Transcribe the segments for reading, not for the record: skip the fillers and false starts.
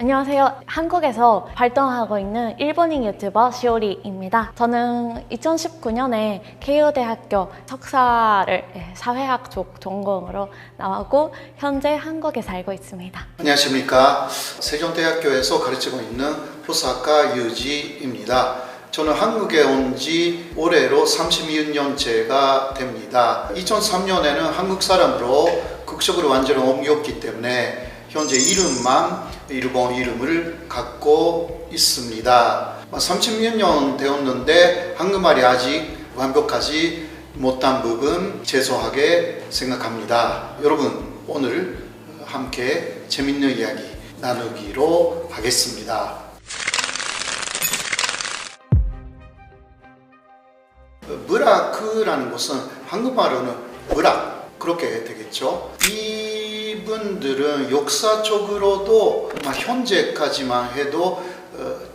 안녕하세요. 한국에서 활동하고 있는 일본인 유튜버 시오리입니다. 저는 2019년에 케이오 대학교 석사를 사회학 쪽 전공으로 나오고 현재 한국에 살고 있습니다. 안녕하십니까. 세종대학교에서 가르치고 있는 후사카 유지입니다. 저는 한국에 온 지 올해로 36년째가 됩니다. 2003년에는 한국 사람으로 국적으로 완전히 옮겼기 때문에 현재 이름만 일본 이름을 갖고 있습니다. 36년 되었는데 한국말이 아직 완벽하지 못한 부분 죄송하게 생각합니다. 여러분, 오늘 함께 재밌는 이야기 나누기로 하겠습니다. 무라크라는 것은 한국말로는 무락 그렇게 되겠죠. 이분들은 역사적으로도 현재까지만 해도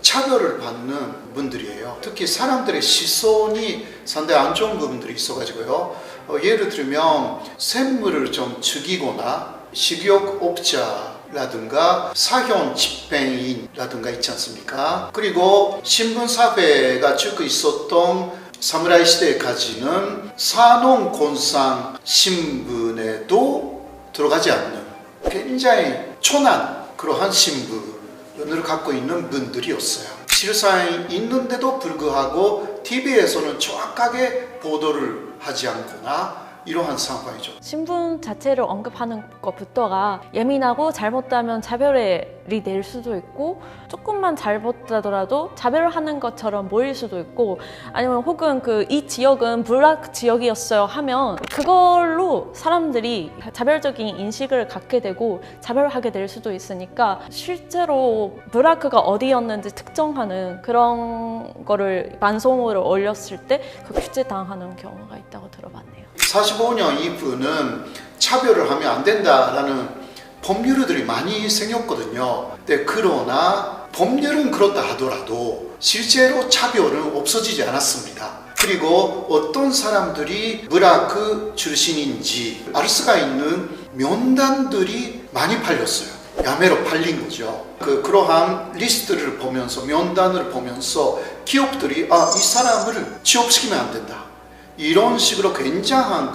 차별을 받는 분들이에요. 특히 사람들의 시선이 상당히 안 좋은 부분들이 있어가지고요. 예를 들면 샘물을 좀 죽이거나 식욕업자라든가 사형 집행인이라든가 있지 않습니까? 그리고 신분사회가 쭉 있었던 사무라이 시대까지는 산업권상 신분에도 들어가지 않는 굉장히 초난 그러한 신분을 갖고 있는 분들이었어요. 실상이 있는데도 불구하고 TV에서는 정확하게 보도를 하지 않거나 이러한 상황이죠. 신분 자체를 언급하는 것부터가 예민하고 잘못하면 차별이 될 수도 있고 조금만 잘못하더라도 차별하는 것처럼 보일 수도 있고 아니면 혹은 이 지역은 무락 지역이었어요 하면 그걸로 사람들이 차별적인 인식을 갖게 되고 차별하게 될 수도 있으니까 실제로 무라크가 어디였는지 특정하는 그런 거를 방송으로 올렸을 때 규제당하는 경우가 있다고 들어봤네요. 45년 이후는 차별을 하면 안 된다라는 법률들이 많이 생겼거든요. 그러나 법률은 그렇다 하더라도 실제로 차별은 없어지지 않았습니다. 그리고 어떤 사람들이 무라크 출신인지 알 수가 있는 면단들이 많이 팔렸어요. 야매로 팔린 거죠. 그러한 리스트를 보면서 면단을 보면서 기업들이 이 사람을 취업시키면 안 된다. 이런 식으로 굉장한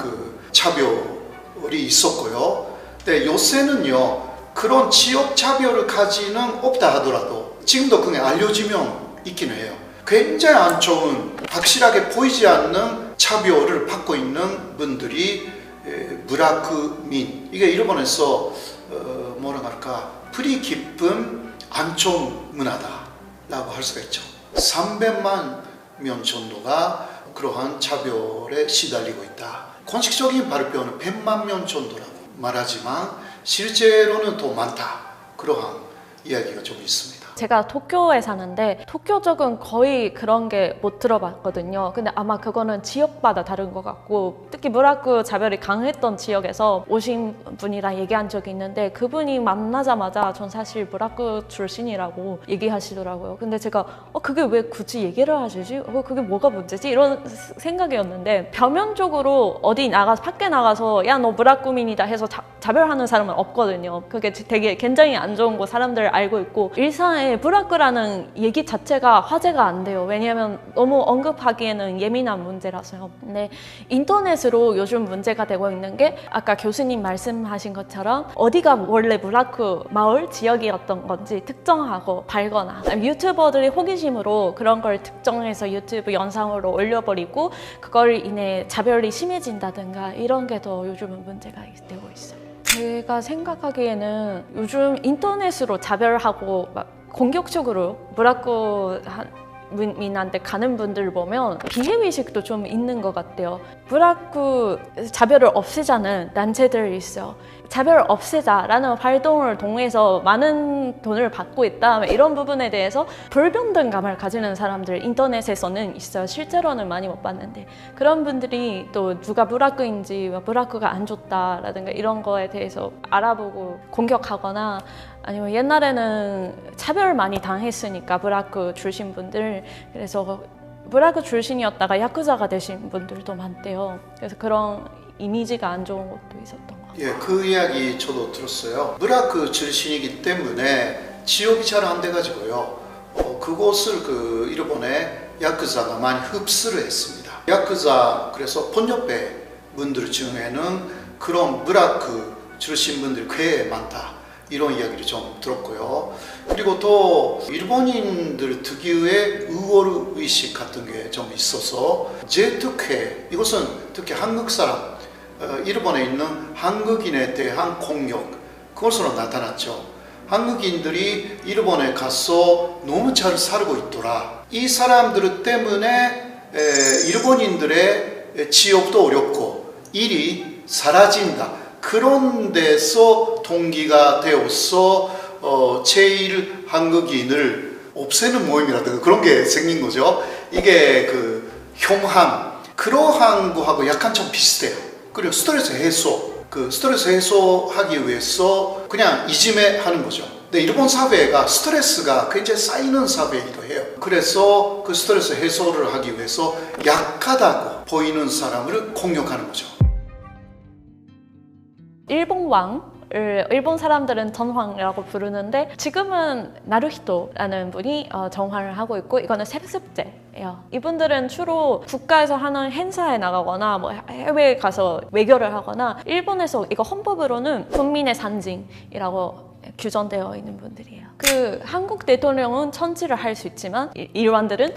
차별이 있었고요. 근데 요새는요, 그런 지역 차별을 가지는 없다 하더라도 지금도 그게 알려지면 있긴 해요. 굉장히 안 좋은, 확실하게 보이지 않는 차별을 받고 있는 분들이 무라크민, 이게 일본에서 뭐라 할까, 뿌리 깊은 안 좋은 문화다라고 할 수가 있죠. 300만 명 정도가 그러한 차별에 시달리고 있다. 공식적인 발표는 100만 명 정도라고 말하지만 실제로는 더 많다. 그러한 이야기가 좀 있습니다. 제가 도쿄에 사는데 도쿄 쪽은 거의 그런 게 못 들어봤거든요. 근데 아마 그거는 지역마다 다른 것 같고 특히 무라크 차별이 강했던 지역에서 오신 분이랑 얘기한 적이 있는데 그분이 만나자마자 전 사실 무라크 출신이라고 얘기하시더라고요. 근데 제가 그게 왜 굳이 얘기를 하시지? 그게 뭐가 문제지? 이런 생각이었는데表面적으로 어디 나가서 밖에 나가서 야 너 무라크민이다 해서 차별하는 사람은 없거든요. 그게 되게 굉장히 안 좋은 거 사람들 알고 있고 일상에 무라크라는 얘기 자체가 화제가 안 돼요. 왜냐하면 너무 언급하기에는 예민한 문제라서요. 근데 인터넷으로 요즘 문제가 되고 있는 게 아까 교수님 말씀하신 것처럼 어디가 원래 무라크 마을 지역이었던 건지 특정하고 발거나 유튜버들이 호기심으로 그런 걸 특정해서 유튜브 영상으로 올려버리고 그걸 인해 차별이 심해진다든가 이런 게 더 요즘은 문제가 되고 있어요. 제가 생각하기에는 요즘 인터넷으로 차별하고 막 공격적으로 무라크민한테 가는 분들 보면 비해의식도 좀 있는 것 같아요. 무라크 차별을 없애자는 단체들이 있어요. 차별 없애자라는 활동을 통해서 많은 돈을 받고 있다 이런 부분에 대해서 불평등감을 가지는 사람들 인터넷에서는 있어요. 실제로는 많이 못 봤는데 그런 분들이 또 누가 무라크인지 무라크가 안 좋다라든가 이런 거에 대해서 알아보고 공격하거나 아니면 옛날에는 차별 많이 당했으니까 무라크 출신 분들 그래서 무라크 출신이었다가 야쿠자가 되신 분들도 많대요. 그래서 그런 이미지가 안 좋은 것도 있었던 것 같아요. 그 이야기 저도 들었어요. 무라크 출신이기 때문에 지역이 잘 안 돼가지고요. 그곳을 그 일본의 야쿠자가 많이 흡수를 했습니다. 야쿠자 그래서 번역배 분들 중에는 그런 브라크 출신 분들이 꽤 많다. 이런 이야기를 좀 들었고요. 그리고 또 일본인들 특유의 의월 의식 같은 게 좀 있어서 제특회, 이것은 특히 한국 사람, 일본에 있는 한국인에 대한 공격, 그것으로 나타났죠. 한국인들이 일본에 가서 너무 잘 살고 있더라. 이 사람들 때문에 일본인들의 취업도 어렵고 일이 사라진다. 그런 데서 동기가 되어서 제일 한국인을 없애는 모임이라든가 그런 게 생긴 거죠. 이게 그 혐한 그러한 거하고 약간 좀 비슷해요. 그리고 스트레스 해소, 그 스트레스 해소하기 위해서 그냥 이지메 하는 거죠. 근데 일본 사회가 스트레스가 굉장히 쌓이는 사회이기도 해요. 그래서 그 스트레스 해소를 하기 위해서 약하다고 보이는 사람을 공격하는 거죠. 일본 왕을 일본 사람들은 전황이라고 부르는데 지금은 나루히토라는 분이 정화를 하고 있고 이거는 세습제예요. 이분들은 주로 국가에서 하는 행사에 나가거나 뭐 해외에 가서 외교를 하거나 일본에서 이거 헌법으로는 국민의 상징이라고 규정되어 있는 분들이에요. 그 한국 대통령은 천지를 할 수 있지만 일반들은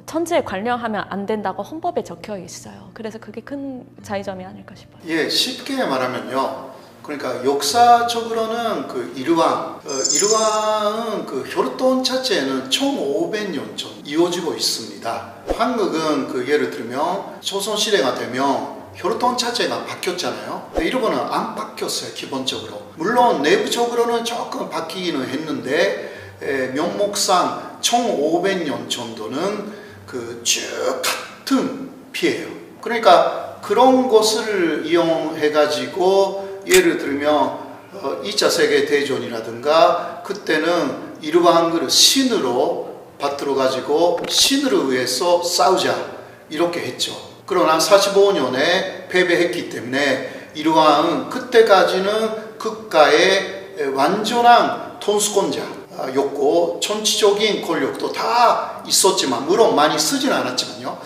천지에 관련하면 안 된다고 헌법에 적혀 있어요. 그래서 그게 큰 차이점이 아닐까 싶어요. 예, 쉽게 말하면요. 그러니까 역사적으로는 그 일왕은 그 혈통 자체는 1500년 전 이어지고 있습니다. 한국은 그 예를 들면 조선시대가 되면 혈통 자체가 바뀌었잖아요. 근데 일본은 안 바뀌었어요, 기본적으로. 물론 내부적으로는 조금 바뀌기는 했는데 면목상 1500년 정도는 그 쭉 같은 피예요. 그러니까 그런 것을 이용해 가지고 예를 들면 2차 세계대전이라든가 그때는 일왕을 신으로 받들어 가지고 신을 위해서 싸우자 이렇게 했죠. 그러나 45년에 패배했기 때문에 일왕은 그때까지는 국가의 완전한 통수권자였고 정치적인 권력도 다 있었지만 물론 많이 쓰지는 않았지만요.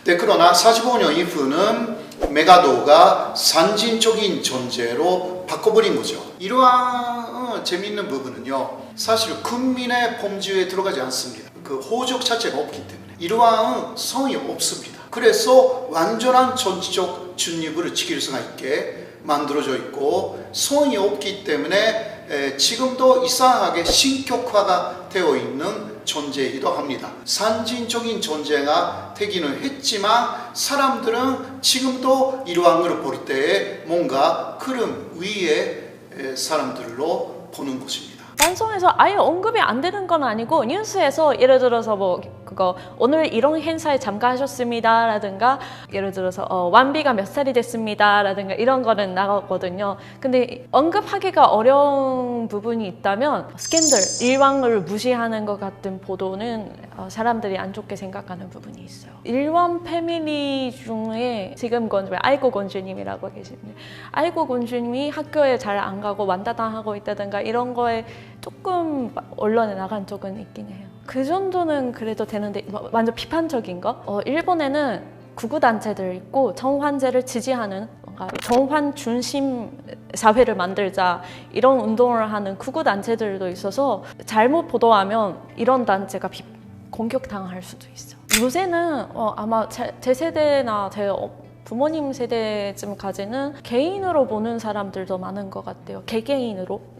네, 그러나 45년 이후는 메가도가 산진적인 존재로 바꿔버린 거죠. 일왕은 재미있는 부분은요. 사실 국민의 범주에 들어가지 않습니다. 그 호적 자체가 없기 때문에. 일왕은 성이 없습니다. 그래서 완전한 정치적 중립을 지킬 수가 있게 만들어져 있고 성이 없기 때문에 지금도 이상하게 신격화가 되어 있는 존재이기도 합니다. 산진적인 존재가 되기는 했지만 사람들은 지금도 일왕을 볼 때 뭔가 흐름 위의 사람들로 보는 것입니다. 방송에서 아예 언급이 안 되는 건 아니고 뉴스에서 예를 들어서 뭐 그거 오늘 이런 행사에 참가하셨습니다 라든가 예를 들어서 완비가 몇 살이 됐습니다 라든가 이런 거는 나가거든요. 근데 언급하기가 어려운 부분이 있다면 스캔들, 일왕을 무시하는 것 같은 보도는 사람들이 안 좋게 생각하는 부분이 있어요. 일왕 패밀리 중에 지금 건주님, 아이고 건주님이라고 계시는데 아이고 건주님이 학교에 잘 안 가고 완다당하고 있다든가 이런 거에 조금 언론에 나간 적은 있긴 해요. 그 정도는 그래도 되는데 완전 비판적인 거? 일본에는 구구단체들 있고 정환제를 지지하는 뭔가 정환 중심 사회를 만들자 이런 운동을 하는 구구단체들도 있어서 잘못 보도하면 이런 단체가 공격당할 수도 있어. 요새는 아마 제 세대나 제 부모님 세대쯤까지는 개인으로 보는 사람들도 많은 것 같아요. 개개인으로.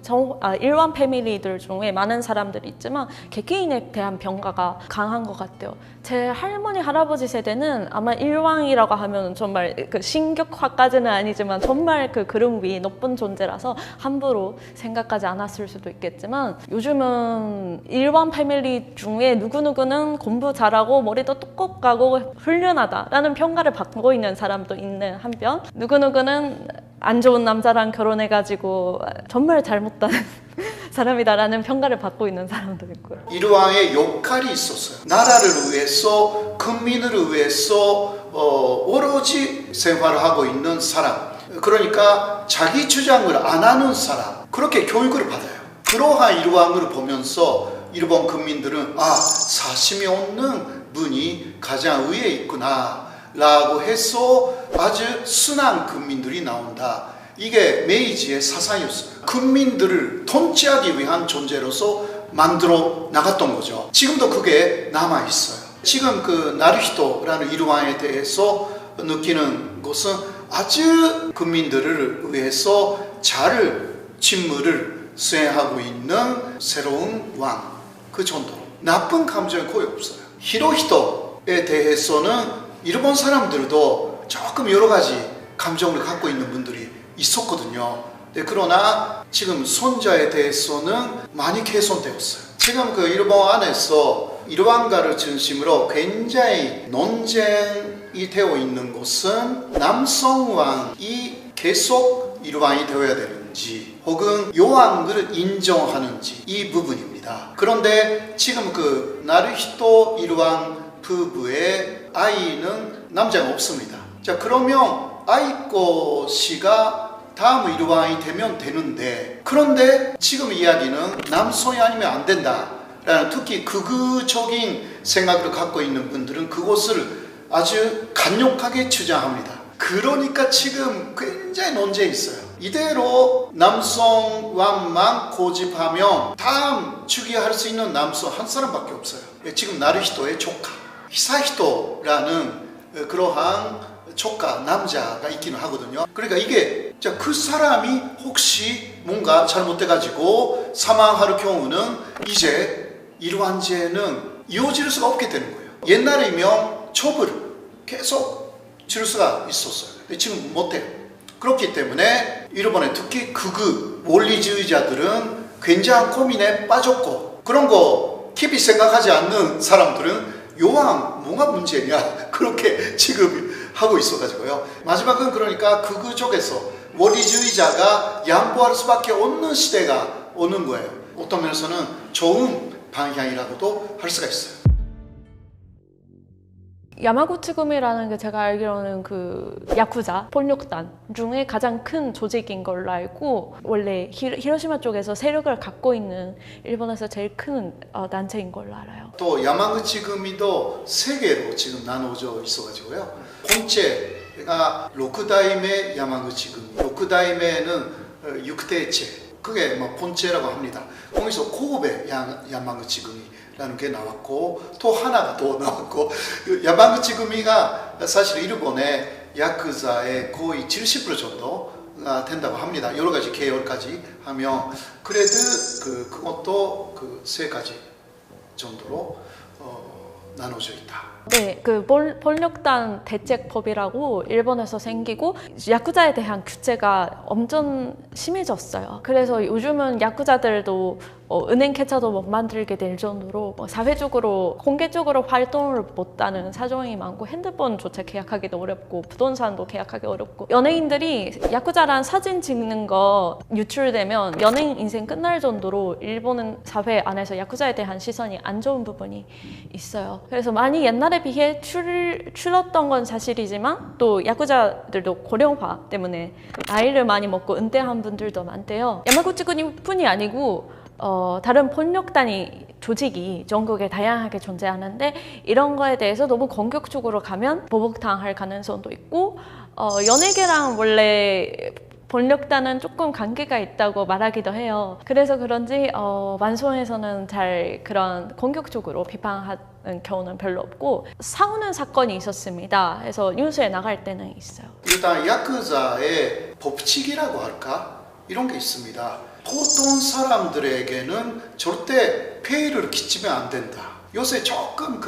일반 패밀리들 중에 많은 사람들이 있지만 개개인에 대한 평가가 강한 것 같아요. 제 할머니, 할아버지 세대는 아마 일왕이라고 하면 정말 그 신격화까지는 아니지만 정말 그 그름 위 높은 존재라서 함부로 생각하지 않았을 수도 있겠지만 요즘은 일반 패밀리 중에 누구누구는 공부 잘하고 머리도 똑똑하고 훌륭하다라는 평가를 받고 있는 사람도 있는 한편 누구누구는 안 좋은 남자랑 결혼해가지고 정말 잘못된 사람이다라는 평가를 받고 있는 사람도 있고요. 일왕의 역할이 있었어요. 나라를 위해서, 국민을 위해서 오로지 생활을 하고 있는 사람. 그러니까 자기 주장을 안 하는 사람. 그렇게 교육을 받아요. 그러한 일왕을 보면서 일본 국민들은 사심이 없는 분이 가장 위에 있구나 라고 해서 아주 순한 국민들이 나온다. 이게 메이지의 사상이었어요. 국민들을 통치하기 위한 존재로서 만들어 나갔던 거죠. 지금도 그게 남아있어요. 지금 그 나루히토라는 일왕에 대해서 느끼는 것은 아주 국민들을 위해서 잘 직무를 수행하고 있는 새로운 왕, 그 정도로 나쁜 감정이 거의 없어요. 히로히토에 대해서는 일본 사람들도 조금 여러 가지 감정을 갖고 있는 분들이 있었거든요. 그러나 지금 손자에 대해서는 많이 개선되었어요. 지금 그 일본 안에서 일왕가를 중심으로 굉장히 논쟁이 되어 있는 것은 남성왕이 계속 일왕이 되어야 되는지 혹은 여왕을 인정하는지 이 부분입니다. 그런데 지금 그 나루히토 일왕 부부의 아이는 남자가 없습니다. 자, 그러면 아이코 씨가 다음 일왕이 되면 되는데, 그런데 지금 이야기는 남성이 아니면 안 된다 라는, 특히 극우적인 생각을 갖고 있는 분들은 그것을 아주 강력하게 주장합니다. 그러니까 지금 굉장히 논쟁이 있어요. 이대로 남성 왕만 고집하면 다음 즉위할 수 있는 남성 한 사람밖에 없어요. 지금 나루히토의 조카 히사히토라는 그러한 조카 남자가 있기는 하거든요. 그러니까 이게 그 사람이 혹시 뭔가 잘못돼가지고 사망할 경우는 이제 일왕제는 이어질 수가 없게 되는 거예요. 옛날이면 첩을 계속 줄 수가 있었어요. 근데 지금 못해요. 그렇기 때문에 일본의 특히 극우 원리주의자들은 굉장한 고민에 빠졌고, 그런 거 깊이 생각하지 않는 사람들은 여왕 뭐가 문제냐 그렇게 지금 하고 있어가지고요. 마지막은 그러니까 극우 쪽에서 원리주의자가 양보할 수밖에 없는 시대가 오는 거예요. 어떤 면에서는 좋은 방향이라고도 할 수가 있어요. 야마구치금이라는 게 제가 알기로는 그 야쿠자 폭력단 중에 가장 큰 조직인 걸로 알고, 원래 히로시마 쪽에서 세력을 갖고 있는 일본에서 제일 큰 단체인 걸로 알아요. 또 야마구치금이도 세 개로 지금 나눠져 있어가지고요. 번째가 로쿠다이메 야마구치금, 로쿠다이메는 육대체, 그게 뭐 번째라고 합니다. 거기서 고베 야마구치금이라는 게 나왔고, 또 하나가 더 나왔고, 야마구치금이가 사실 일본의 야쿠자의 거의 70% 정도가 된다고 합니다. 여러 가지 계열까지 하면. 그래도 그것도 그 세 가지 정도로 나눠져 있다. 네, 그 폭력단 대책법이라고 일본에서 생기고 야쿠자에 대한 규제가 엄청 심해졌어요. 그래서 요즘은 야쿠자들도 은행 계좌도 못 만들게 될 정도로 사회적으로 공개적으로 활동을 못하는 사정이 많고, 핸드폰조차 계약하기도 어렵고 부동산도 계약하기 어렵고, 연예인들이 야쿠자란 사진 찍는 거 유출되면 연예인 인생 끝날 정도로 일본 사회 안에서 야쿠자에 대한 시선이 안 좋은 부분이 있어요. 그래서 많이 옛날에 비해 줄었던 건 사실이지만, 또 야쿠자들도 고령화 때문에 나이를 많이 먹고 은퇴한 분들도 많대요. 야마구치군뿐이 아니고 다른 폭력단이 조직이 전국에 다양하게 존재하는데, 이런 거에 대해서 너무 공격적으로 가면 보복당할 가능성도 있고, 연예계랑 원래 폭력단은 조금 관계가 있다고 말하기도 해요. 그래서 그런지 완소에서는 잘 그런 공격적으로 비판하는 경우는 별로 없고, 싸우는 사건이 있었습니다. 그래서 뉴스에 나갈 때는 있어요. 일단 야쿠자의 법칙이라고 할까? 이런 게 있습니다. 보통 사람들에게는 절대 폐해를 끼치면 안 된다. 요새 조금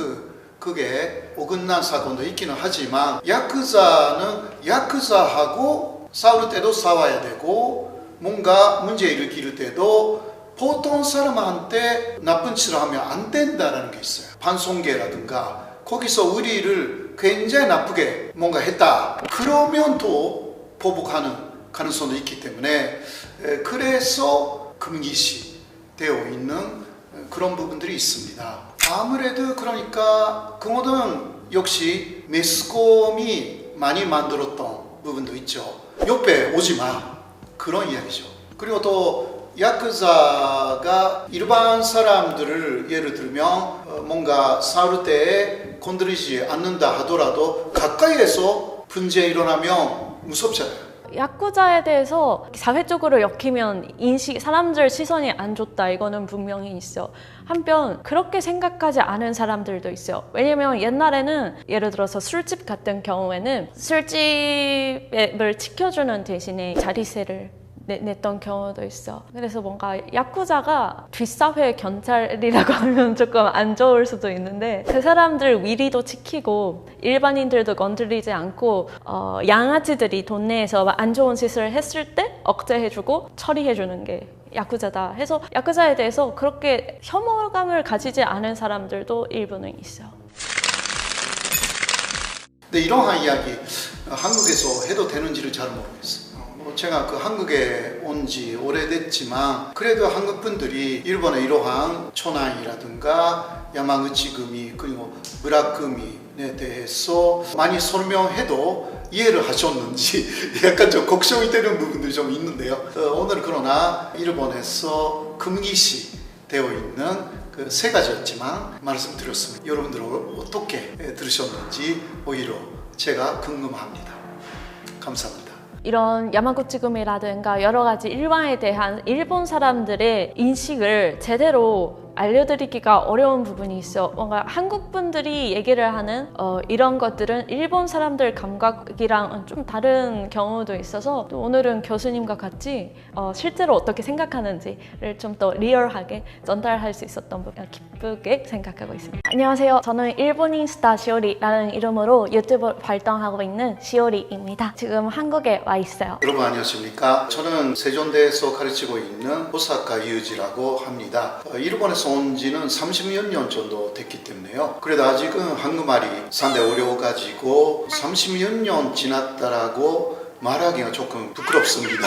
그게 어긋난 사건도 있기는 하지만, 야쿠자는 야쿠자하고 싸울 때도 싸워야 되고, 뭔가 문제 일으킬 때도 보통 사람한테 나쁜 짓을 하면 안 된다라는 게 있어요. 반송계라든가 거기서 우리를 굉장히 나쁘게 뭔가 했다, 그러면 또 보복하는 가능성도 있기 때문에, 그래서 금기시 되어 있는 그런 부분들이 있습니다. 아무래도 그러니까 그거는 역시 매스컴이 많이 만들었던 부분도 있죠. 옆에 오지 마, 그런 이야기죠. 그리고 또 야쿠자가 일반 사람들을 예를 들면 뭔가 싸울 때 건드리지 않는다 하더라도 가까이에서 분쟁이 일어나면 무섭잖아요. 야쿠자에 대해서 사회적으로 엮이면 사람들 시선이 안 좋다, 이거는 분명히 있어. 한편 그렇게 생각하지 않은 사람들도 있어요. 왜냐면 옛날에는 예를 들어서 술집 같은 경우에는 술집을 지켜주는 대신에 자리세를 냈던 경우도 있어. 그래서 뭔가 야쿠자가 뒷사회 경찰이라고 하면 조금 안 좋을 수도 있는데, 그 사람들 위리도 지키고 일반인들도 건드리지 않고 양아치들이 돈 내서 안 좋은 짓을 했을 때 억제해주고 처리해주는 게 야쿠자다 해서, 야쿠자에 대해서 그렇게 혐오감을 가지지 않은 사람들도 일부는 있어요. 근데 이러한 이야기 한국에서 해도 되는지를 잘 모르겠어요. 제가 그 한국에 온 지 오래됐지만 그래도 한국 분들이 일본의 이러한 초난이라든가 야마구치금이 그리고 무라금이에 대해서 많이 설명해도 이해를 하셨는지 약간 좀 걱정이 되는 부분들이 좀 있는데요. 오늘 그러나 일본에서 금기시 되어 있는 그 세 가지였지만 말씀드렸습니다. 여러분들 어떻게 들으셨는지 오히려 제가 궁금합니다. 감사합니다. 이런 야마구치금이라든가 여러 가지 일본에 대한 일본 사람들의 인식을 제대로 알려드리기가 어려운 부분이 있어. 뭔가 한국 분들이 얘기를 하는 이런 것들은 일본 사람들 감각이랑 좀 다른 경우도 있어서, 또 오늘은 교수님과 같이 실제로 어떻게 생각하는지를 좀 더 리얼하게 전달할 수 있었던 부분 기쁘게 생각하고 있습니다. 안녕하세요. 저는 일본인 스타 시오리라는 이름으로 유튜브 활동하고 있는 시오리입니다. 지금 한국에 와 있어요. 여러분 안녕하십니까? 저는 세종대에서 가르치고 있는 호사카 유지라고 합니다. 일본에서 온 지는 30여 년 정도 됐기 때문에요. 그래도 아직은 한국말이 상당히 어려워가지고 30여 년 지났다라고 말하기가 조금 부끄럽습니다.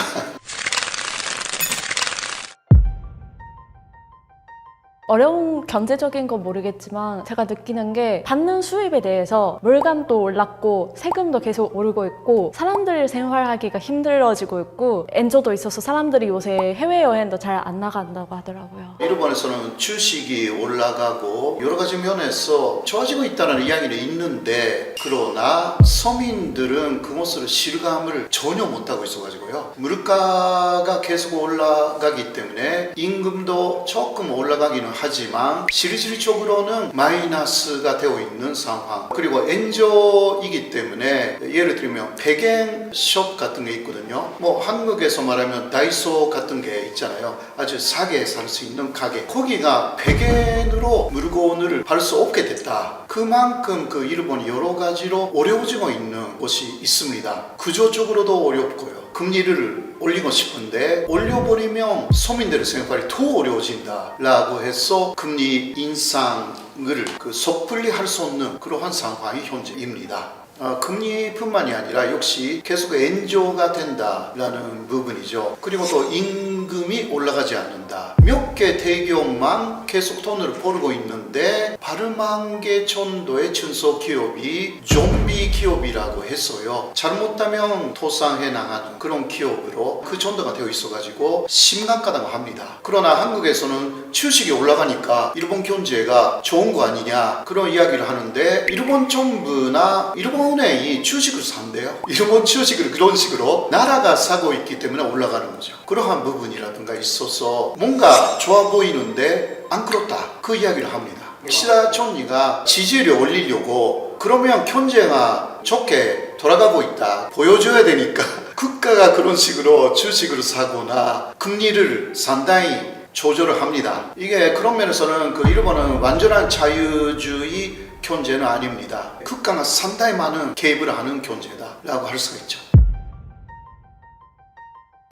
어려운 경제적인 건 모르겠지만 제가 느끼는 게, 받는 수입에 대해서 물감도 올랐고 세금도 계속 오르고 있고 사람들 생활하기가 힘들어지고 있고, 엔저도 있어서 사람들이 요새 해외여행도 잘 안 나간다고 하더라고요. 일본에서는 주식이 올라가고 여러 가지 면에서 좋아지고 있다는 이야기는 있는데, 그러나 서민들은 그것을 실감을 전혀 못하고 있어가지고요. 물가가 계속 올라가기 때문에 임금도 조금 올라가기는 하지만 실질적으로는 마이너스가 되어 있는 상황. 그리고 엔저이기 때문에 예를 들면 100엔 같은 게 있거든요. 뭐 한국에서 말하면 다이소 같은 게 있잖아요. 아주 싸게 살 수 있는 가게. 거기가 100엔으로 물건을 팔 수 없게 됐다. 그만큼 그 일본이 여러 가지로 어려워지고 있는 곳이 있습니다. 구조적으로도 어렵고요. 금리를 올리고 싶은데 올려버리면 서민들의 생활이 더 어려워진다 라고 해서 금리 인상을 섣불리 할 수 없는 그러한 상황이 현재입니다. 금리뿐만이 아니라 역시 계속 엔저가 된다라는 부분이죠. 그리고 또 임금이 올라가지 않는다. 몇 개 대기업만 계속 돈을 벌고 있는데 8만 개 정도의 중소기업이 좀비 기업이라고 했어요. 잘못하면 도산해 나가는 그런 기업으로 그 정도가 되어 있어가지고 심각하다고 합니다. 그러나 한국에서는 주식이 올라가니까 일본 경제가 좋은 거 아니냐 그런 이야기를 하는데, 일본 정부나 일본 은행이 주식을 산대요. 일본 주식을 그런 식으로 나라가 사고 있기 때문에 올라가는 거죠. 그러한 부분이라든가 있어서 뭔가 좋아 보이는데 안 그렇다, 그 이야기를 합니다. 기시다 총리가 지지율을 올리려고 그러면 경제가 좋게 돌아가고 있다 보여줘야 되니까 국가가 그런 식으로 주식을 사거나 금리를 상당히 조절을 합니다. 이게 그런 면에서는 그 일본은 완전한 자유주의 경제는 아닙니다. 국가가 상당히 많은 개입을 하는 경제다라고 할 수가 있죠.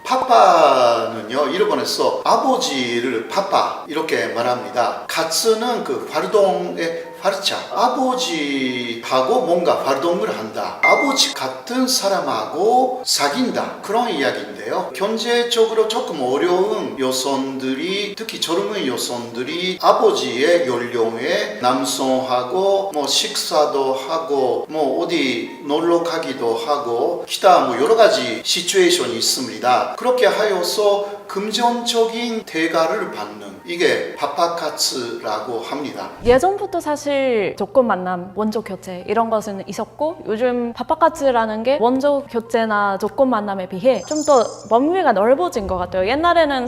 파파는요, 일본에서 아버지를 파파 이렇게 말합니다. 가츠는 그 활동의 활자, 아버지하고 뭔가 활동을 한다, 아버지 같은 사람하고 사귄다, 그런 이야기인데요. 경제적으로 조금 어려운 여성들이, 특히 젊은 여성들이 아버지의 연령의 남성하고 뭐 식사도 하고 뭐 어디 놀러 가기도 하고 기타 뭐 여러 가지 시츄에이션이 있습니다. 그렇게 하여서 금전적인 대가를 받는 이게 파파카츠라고 합니다. 예전부터 사실 조건 만남, 원조 교체 이런 것은 있었고 요즘 파파카츠라는 게 원조 교체나 조건 만남에 비해 좀 더 범위가 넓어진 것 같아요. 옛날에는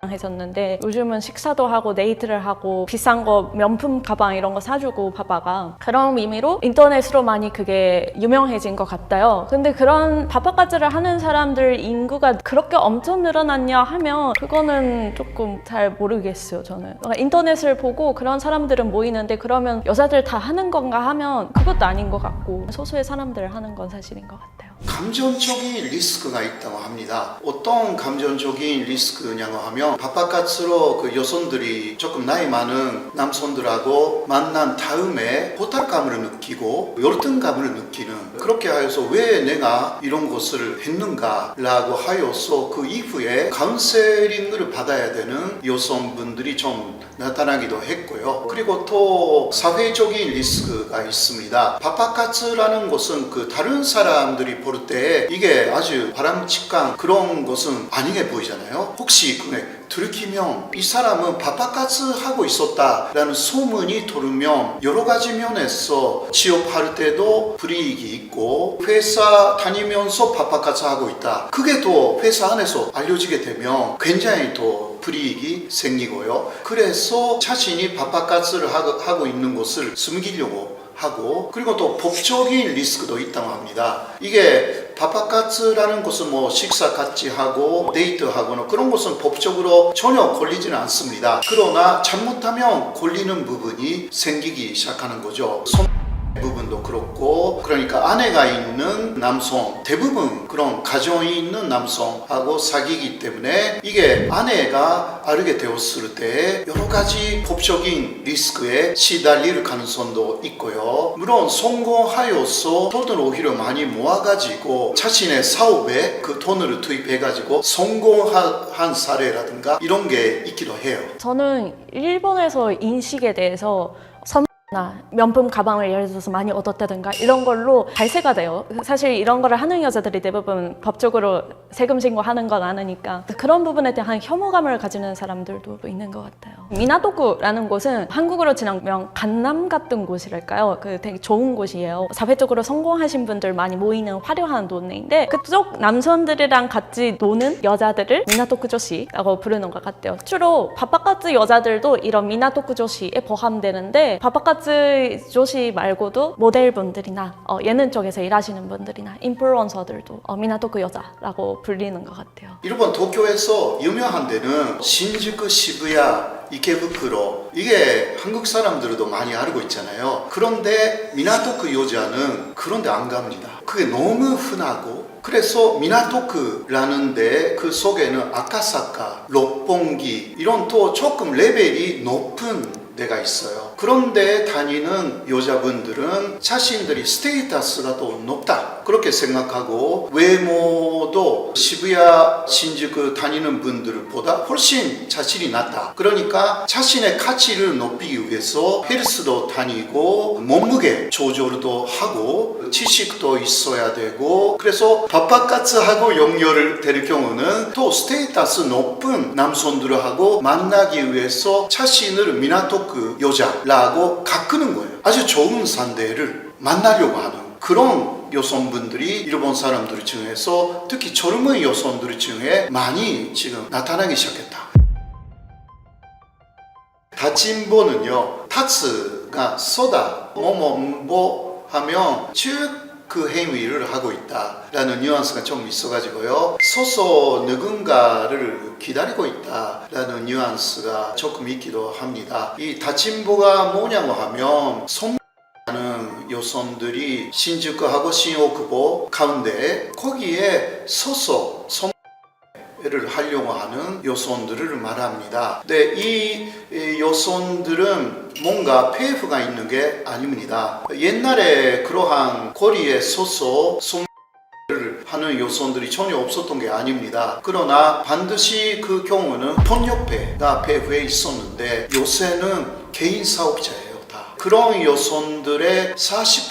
했었는데 요즘은 식사도 하고 데이트를 하고 비싼 거 명품 가방 이런 거 사주고 파파가 그런 의미로 인터넷으로 많이 그게 유명해진 것 같아요. 근데 그런 파파까지를 하는 사람들 인구가 그렇게 엄청 늘어났냐 하면 그거는 조금 잘 모르겠어요. 저는 인터넷을 보고 그런 사람들은 모이는데 그러면 여자들 다 하는 건가 하면 그것도 아닌 것 같고 소수의 사람들 하는 건 사실인 것 같아요. 감정적인 리스크가 있다고 합니다. 어떤 감정적인 리스크냐고 하면 파파카츠로 그 여성들이 조금 나이 많은 남성들하고 만난 다음에 호탈감을 느끼고 열등감을 느끼는 그렇게 하여서 왜 내가 이런 것을 했는가 라고 하여서 그 이후에 카운셀링을 받아야 되는 여성분들이 좀 나타나기도 했고요. 그리고 또 사회적인 리스크가 있습니다. 파파카츠라는 것은 그 다른 사람들이 볼 때 이게 아주 바람직한 그런 것은 아니게 보이잖아요. 혹시 그게 들키면 이 사람은 파파카츠 하고 있었다라는 소문이 돌면 여러 가지 면에서 취업할 때도 불이익이 있고 회사 다니면서 파파카츠 하고 있다. 그게 또 회사 안에서 알려지게 되면 굉장히 또 불이익이 생기고요. 그래서 자신이 파파카츠를 하고 있는 것을 숨기려고 하고 그리고 또 법적인 리스크도 있다고 합니다. 이게 파파카츠라는 것은 뭐 식사 같이 하고 데이트하거나 그런 것은 법적으로 전혀 걸리지는 않습니다. 그러나 잘못하면 걸리는 부분이 생기기 시작하는 거죠. 부분도 그렇고 그러니까 아내가 있는 남성 대부분 그런 가정이 있는 남성하고 사귀기 때문에 이게 아내가 알게 되었을 때 여러 가지 법적인 리스크에 시달릴 가능성도 있고요. 물론 성공하여서 돈을 오히려 많이 모아가지고 자신의 사업에 그 돈을 투입해가지고 성공한 사례라든가 이런 게 있기도 해요. 저는 일본에서 인식에 대해서 명품 가방을 예를 들어서 많이 얻었다든가 이런 걸로 발세가 돼요. 사실 이런 거를 하는 여자들이 대부분 법적으로 세금 신고하는 건 아니니까 그런 부분에 대한 혐오감을 가지는 사람들도 있는 것 같아요. 미나토쿠라는 곳은 한국으로 지나면 강남 같은 곳이랄까요? 그 되게 좋은 곳이에요. 사회적으로 성공하신 분들 많이 모이는 화려한 동네인데 그쪽 남성들이랑 같이 노는 여자들을 미나토쿠 조시라고 부르는 것 같아요. 주로 파파카츠 여자들도 이런 미나토쿠 조시에 포함되는데 파파카츠 조시 말고도 모델분들이나 예능 쪽에서 일하시는 분들이나 인플루언서들도 미나토쿠 여자라고 불리는 것 같아요. 일본 도쿄에서 유명한 데는 신주쿠, 시부야, 이케부쿠로 이게 한국 사람들도 많이 알고 있잖아요. 그런데 미나토쿠 여자는 그런데 안 갑니다. 그게 너무 흔하고 그래서 미나토쿠라는 데 그 속에는 아카사카, 롯본기 이런 또 조금 레벨이 높은 데가 있어요. 그런데 다니는 여자분들은 자신들이 스테이터스가 더 높다 그렇게 생각하고 외모도 시부야 신주쿠 다니는 분들보다 훨씬 자질이 낫다. 그러니까 자신의 가치를 높이기 위해서 헬스도 다니고 몸무게 조절도 하고 지식도 있어야 되고 그래서 파파카츠하고 연결을 될 경우는 또 스테이터스 높은 남성들하고 만나기 위해서 자신을 미나토쿠 여자라고 가꾸는 거예요. 아주 좋은 상대를 만나려고 하는 그런 여성분들이 일본 사람들 중에서 특히 젊은 여성들 중에 많이 지금 나타나기 시작했다. 다친보는요, 타츠가 쏘다, 뭐뭐 하면 쭉 그 행위를 하고 있다라는 뉘앙스가 좀 있어가지고요. 서서 누군가를 기다리고 있다라는 뉘앙스가 조금 있기도 합니다. 이 다친보가 뭐냐고 하면 하는 여성들이 신주쿠하고 신오쿠보 가운데 거기에 서서 를 하려고 하는 여성들을 말합니다. 근데 이 여성들은 뭔가 폐후가 있는 게 아닙니다. 옛날에 그러한 거리에 서서 를 하는 여성들이 전혀 없었던 게 아닙니다. 그러나 반드시 그 경우는 폭력배가 배후에 있었는데 요새는 개인 사업자예요. 다. 그런 여성들의 40%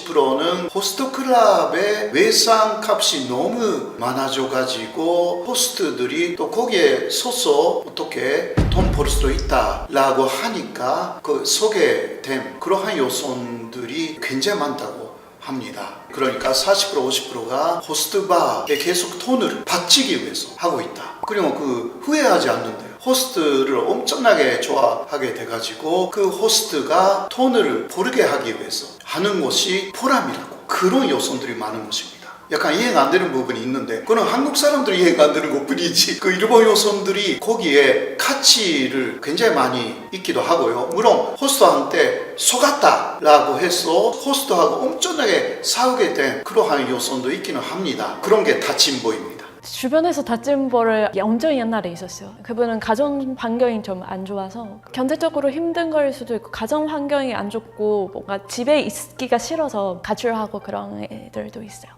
50%는 호스트 클럽의 외상값이 너무 많아져가지고 호스트들이 또 거기에 서서 어떻게 돈 벌 수도 있다라고 하니까 그 소개된 그러한 여성들이 굉장히 많다고 합니다. 그러니까 40% 50%가 호스트바에 계속 돈을 바치기 위해서 하고 있다. 그리고 그 후회하지 않는데요. 호스트를 엄청나게 좋아하게 돼가지고 그 호스트가 돈을 벌게 하기 위해서 하는 것이 보람이라고. 그런 여성들이 많은 것입니다. 약간 이해가 안 되는 부분이 있는데 그건 한국 사람들이 이해가 안 되는 것 뿐이지 그 일본 여성들이 거기에 가치를 굉장히 많이 있기도 하고요. 물론 호스트한테 속았다 라고 해서 호스트하고 엄청나게 싸우게 된 그러한 여성도 있기는 합니다. 그런 게 다친보입니다. 주변에서 다친 벌을 엄청 옛날에 있었어요. 그분은 가정 환경이 좀 안 좋아서 경제적으로 힘든 걸 수도 있고 가정 환경이 안 좋고 뭔가 집에 있기가 싫어서 가출하고 그런 애들도 있어요.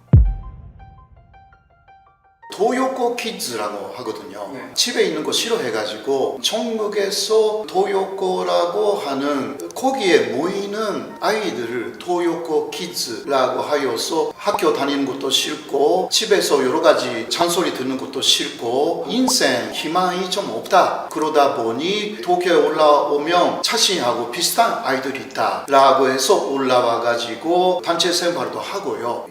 도요코 키즈라고 하거든요. 집에 있는 거 싫어해가지고 전국에서 도요코라고 하는 거기에 모이는 아이들을 도요코 키즈라고 하여서 학교 다니는 것도 싫고 집에서 여러 가지 잔소리 듣는 것도 싫고 인생 희망이 좀 없다. 그러다 보니 도쿄에 올라오면 자신하고 비슷한 아이들이 있다 라고 해서 올라와가지고 단체 생활도 하고요.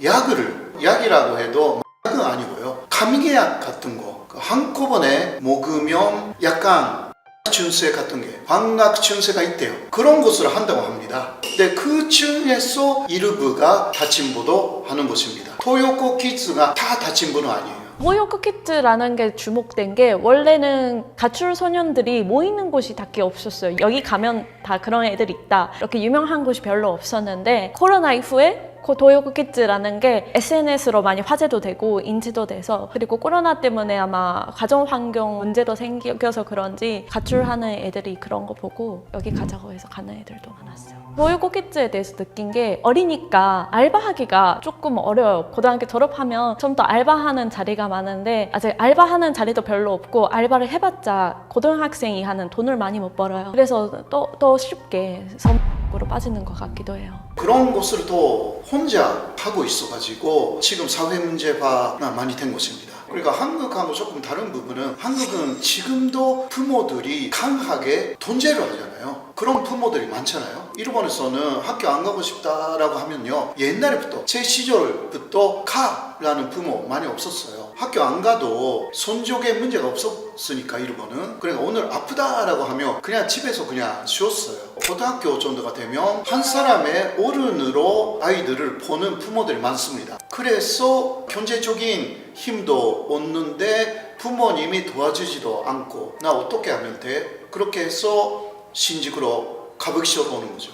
약이라고 해도 약은 아니고요. 감기약 같은 거 한꺼번에 먹으면 약간 증세 같은 게 광각 증세가 있대요. 그런 것을 한다고 합니다. 근데 그 중에서 일부가 다친보도 하는 것입니다. 토요코 키즈가 다 다친보는 아니에요. 도요코 키즈라는 게 주목된 게 원래는 가출 소년들이 모이는 곳이 딱히 없었어요. 여기 가면 다 그런 애들이 있다. 이렇게 유명한 곳이 별로 없었는데 코로나 이후에 도요코 키즈라는 게 SNS로 많이 화제도 되고 인지도 돼서 그리고 코로나 때문에 아마 가정 환경 문제도 생겨서 그런지 가출하는 애들이 그런 거 보고 여기 가자고 해서 가는 애들도 많았어요. 도요코 키즈에 대해서 느낀 게 어리니까 알바하기가 조금 어려워요. 고등학교 졸업하면 좀 더 알바하는 자리가 많은데 아직 알바하는 자리도 별로 없고 알바를 해봤자 고등학생이 하는 돈을 많이 못 벌어요. 그래서 더 쉽게 섬으로 빠지는 것 같기도 해요. 그런 것을 또 혼자 하고 있어가지고 지금 사회 문제가 많이 된 것입니다. 그러니까 한국하고 조금 다른 부분은 한국은 지금도 부모들이 강하게 통제를 하잖아요. 그런 부모들이 많잖아요. 일본에서는 학교 안 가고 싶다라고 하면요. 옛날부터 제 시절부터 가라는 부모 많이 없었어요. 학교 안 가도 손족에 문제가 없었으니까 일본은. 그러니까 오늘 아프다라고 하면 그냥 집에서 그냥 쉬었어요. 고등학교 정도가 되면 한 사람의 어른으로 아이들을 보는 부모들이 많습니다. 그래서 경제적인 힘도 없는데 부모님이 도와주지도 않고 나 어떻게 하면 돼? 그렇게 해서 신직으로 가복시로 오는 거죠.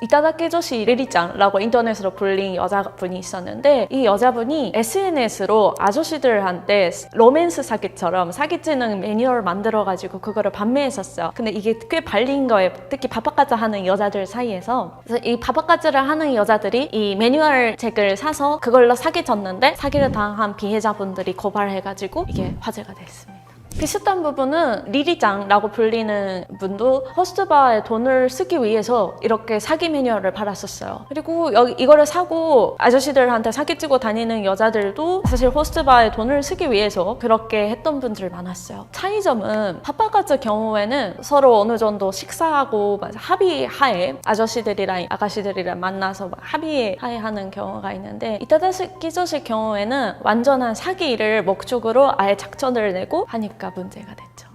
이타다케 조시 리리짱라고 인터넷으로 불린 여자분이 있었는데 이 여자분이 SNS로 아저씨들한테 로맨스 사기처럼 사기치는 매뉴얼 만들어가지고 그거를 판매했었어요. 근데 이게 꽤 발린 거예요. 특히 바바카자 하는 여자들 사이에서. 그래서 이 바바카자를 하는 여자들이 이 매뉴얼 책을 사서 그걸로 사기쳤는데 사기를 당한 피해자분들이 고발해가지고 이게 화제가 됐습니다. 비슷한 부분은 리리짱라고 불리는 분도 호스트바에 돈을 쓰기 위해서 이렇게 사기 매뉴얼을 팔았었어요. 그리고 이거를 사고 아저씨들한테 사기치고 다니는 여자들도 사실 호스트바에 돈을 쓰기 위해서 그렇게 했던 분들 많았어요. 차이점은 바바카자 경우에는 서로 어느 정도 식사하고 합의하에 아저씨들이랑 아가씨들이랑 만나서 합의하에 하는 경우가 있는데 이타다케 조시 경우에는 완전한 사기를 목적으로 아예 작전을 내고 하니까 문제가 됐죠.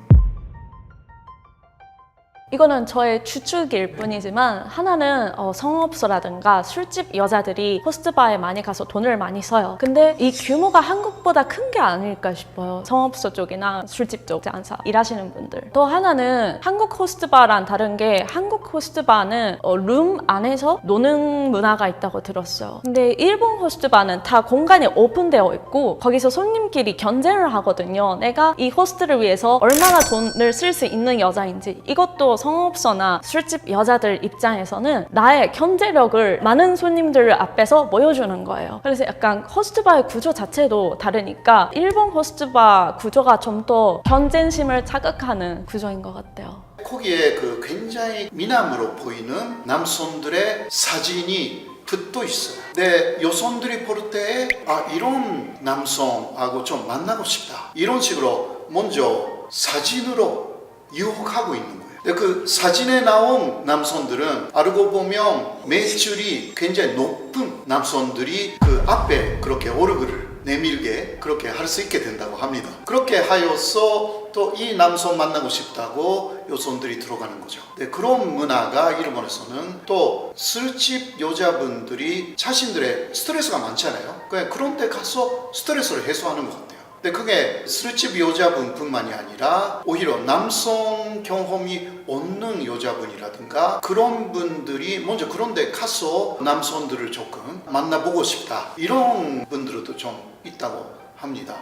이거는 저의 추측일 뿐이지만 하나는 성업소라든가 술집 여자들이 호스트바에 많이 가서 돈을 많이 써요. 근데 이 규모가 한국보다 큰 게 아닐까 싶어요. 성업소 쪽이나 술집 쪽 일하시는 분들. 또 하나는 한국 호스트바랑 다른 게 한국 호스트바는 룸 안에서 노는 문화가 있다고 들었어요. 근데 일본 호스트바는 다 공간이 오픈되어 있고 거기서 손님끼리 견제를 하거든요. 내가 이 호스트를 위해서 얼마나 돈을 쓸 수 있는 여자인지 이것도 성업소나 술집 여자들 입장에서는 나의 경제력을 많은 손님들 앞에서 보여주는 거예요. 그래서 약간 호스트바의 구조 자체도 다르니까 일본 호스트바 구조가 좀 더 경쟁심을 자극하는 구조인 것 같아요. 거기에 그 굉장히 미남으로 보이는 남성들의 사진이 붙어 있어요. 근데 여성들이 볼 때 이런 남성하고 좀 만나고 싶다. 이런 식으로 먼저 사진으로 유혹하고 있는 거예요. 근데 그 사진에 나온 남성들은 알고 보면 매출이 굉장히 높은 남성들이 그 앞에 그렇게 얼굴을 내밀게 그렇게 할 수 있게 된다고 합니다. 그렇게 하여서 또 이 남성 만나고 싶다고 여성들이 들어가는 거죠. 네, 그런 문화가 일본에서는 또 술집 여자분들이 자신들의 스트레스가 많잖아요. 그런 데 가서 스트레스를 해소하는 것 같아요. 근데 그게 술집 여자분뿐만이 아니라 오히려 남성 경험이 없는 여자분이라든가 그런 분들이 먼저 그런 데 가서 남성들을 조금 만나보고 싶다. 이런 분들도 좀 있다고 합니다.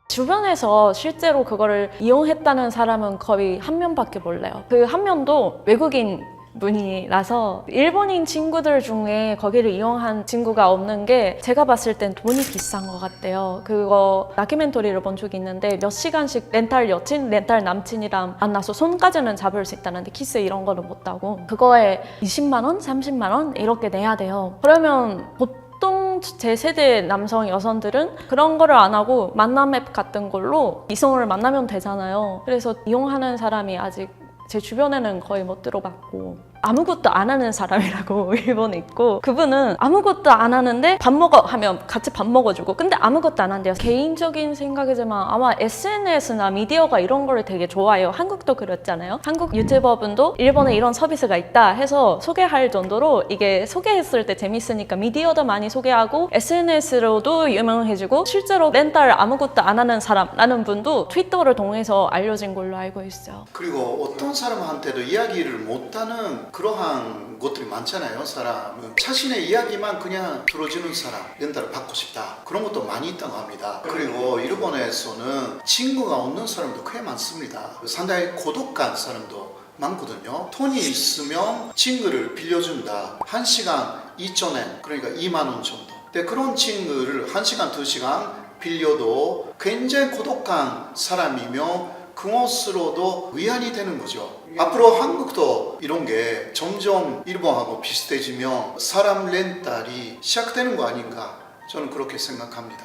주변에서 실제로 그거를 이용했다는 사람은 거의 한 명밖에 몰라요. 그 한 명도 외국인 분이라서 일본인 친구들 중에 거기를 이용한 친구가 없는 게 제가 봤을 땐 돈이 비싼 것 같아요. 그거 다큐멘터리를 본 적이 있는데 몇 시간씩 렌탈 여친, 렌탈 남친이랑 만나서 손까지는 잡을 수 있다는데 키스 이런 거는 못하고 그거에 20만 원, 30만 원 이렇게 내야 돼요. 그러면 보통 제 세대 남성 여성들은 그런 거를 안 하고 만남 앱 같은 걸로 이성을 만나면 되잖아요. 그래서 이용하는 사람이 아직 제 주변에는 거의 못 들어봤고 아무것도 안 하는 사람이라고 일본에 있고 그분은 아무것도 안 하는데 밥 먹어 하면 같이 밥 먹어주고 근데 아무것도 안 한대요. 개인적인 생각이지만 아마 SNS나 미디어가 이런 거를 되게 좋아해요. 한국도 그랬잖아요. 한국 유튜버분도 일본에 이런 서비스가 있다 해서 소개할 정도로 이게 소개했을 때 재밌으니까 미디어도 많이 소개하고 SNS로도 유명해지고 실제로 렌탈 아무것도 안 하는 사람라는 분도 트위터를 통해서 알려진 걸로 알고 있어요. 그리고 어떤 사람한테도 이야기를 못하는 그러한 것들이 많잖아요. 사람은 자신의 이야기만 그냥 들어주는 사람, 렌탈을 받고 싶다. 그런 것도 많이 있다고 합니다. 그리고 일본에서는 친구가 없는 사람도 꽤 많습니다. 상당히 고독한 사람도 많거든요. 돈이 있으면 친구를 빌려준다. 1시간 2,000엔, 그러니까 2만 원 정도. 근데 그런 친구를 1시간, 2시간 빌려도 굉장히 고독한 사람이며 그것으로도 위안이 되는 거죠. 앞으로 한국도 이런 게 점점 일본하고 비슷해지면 사람 렌탈이 시작되는 거 아닌가 저는 그렇게 생각합니다.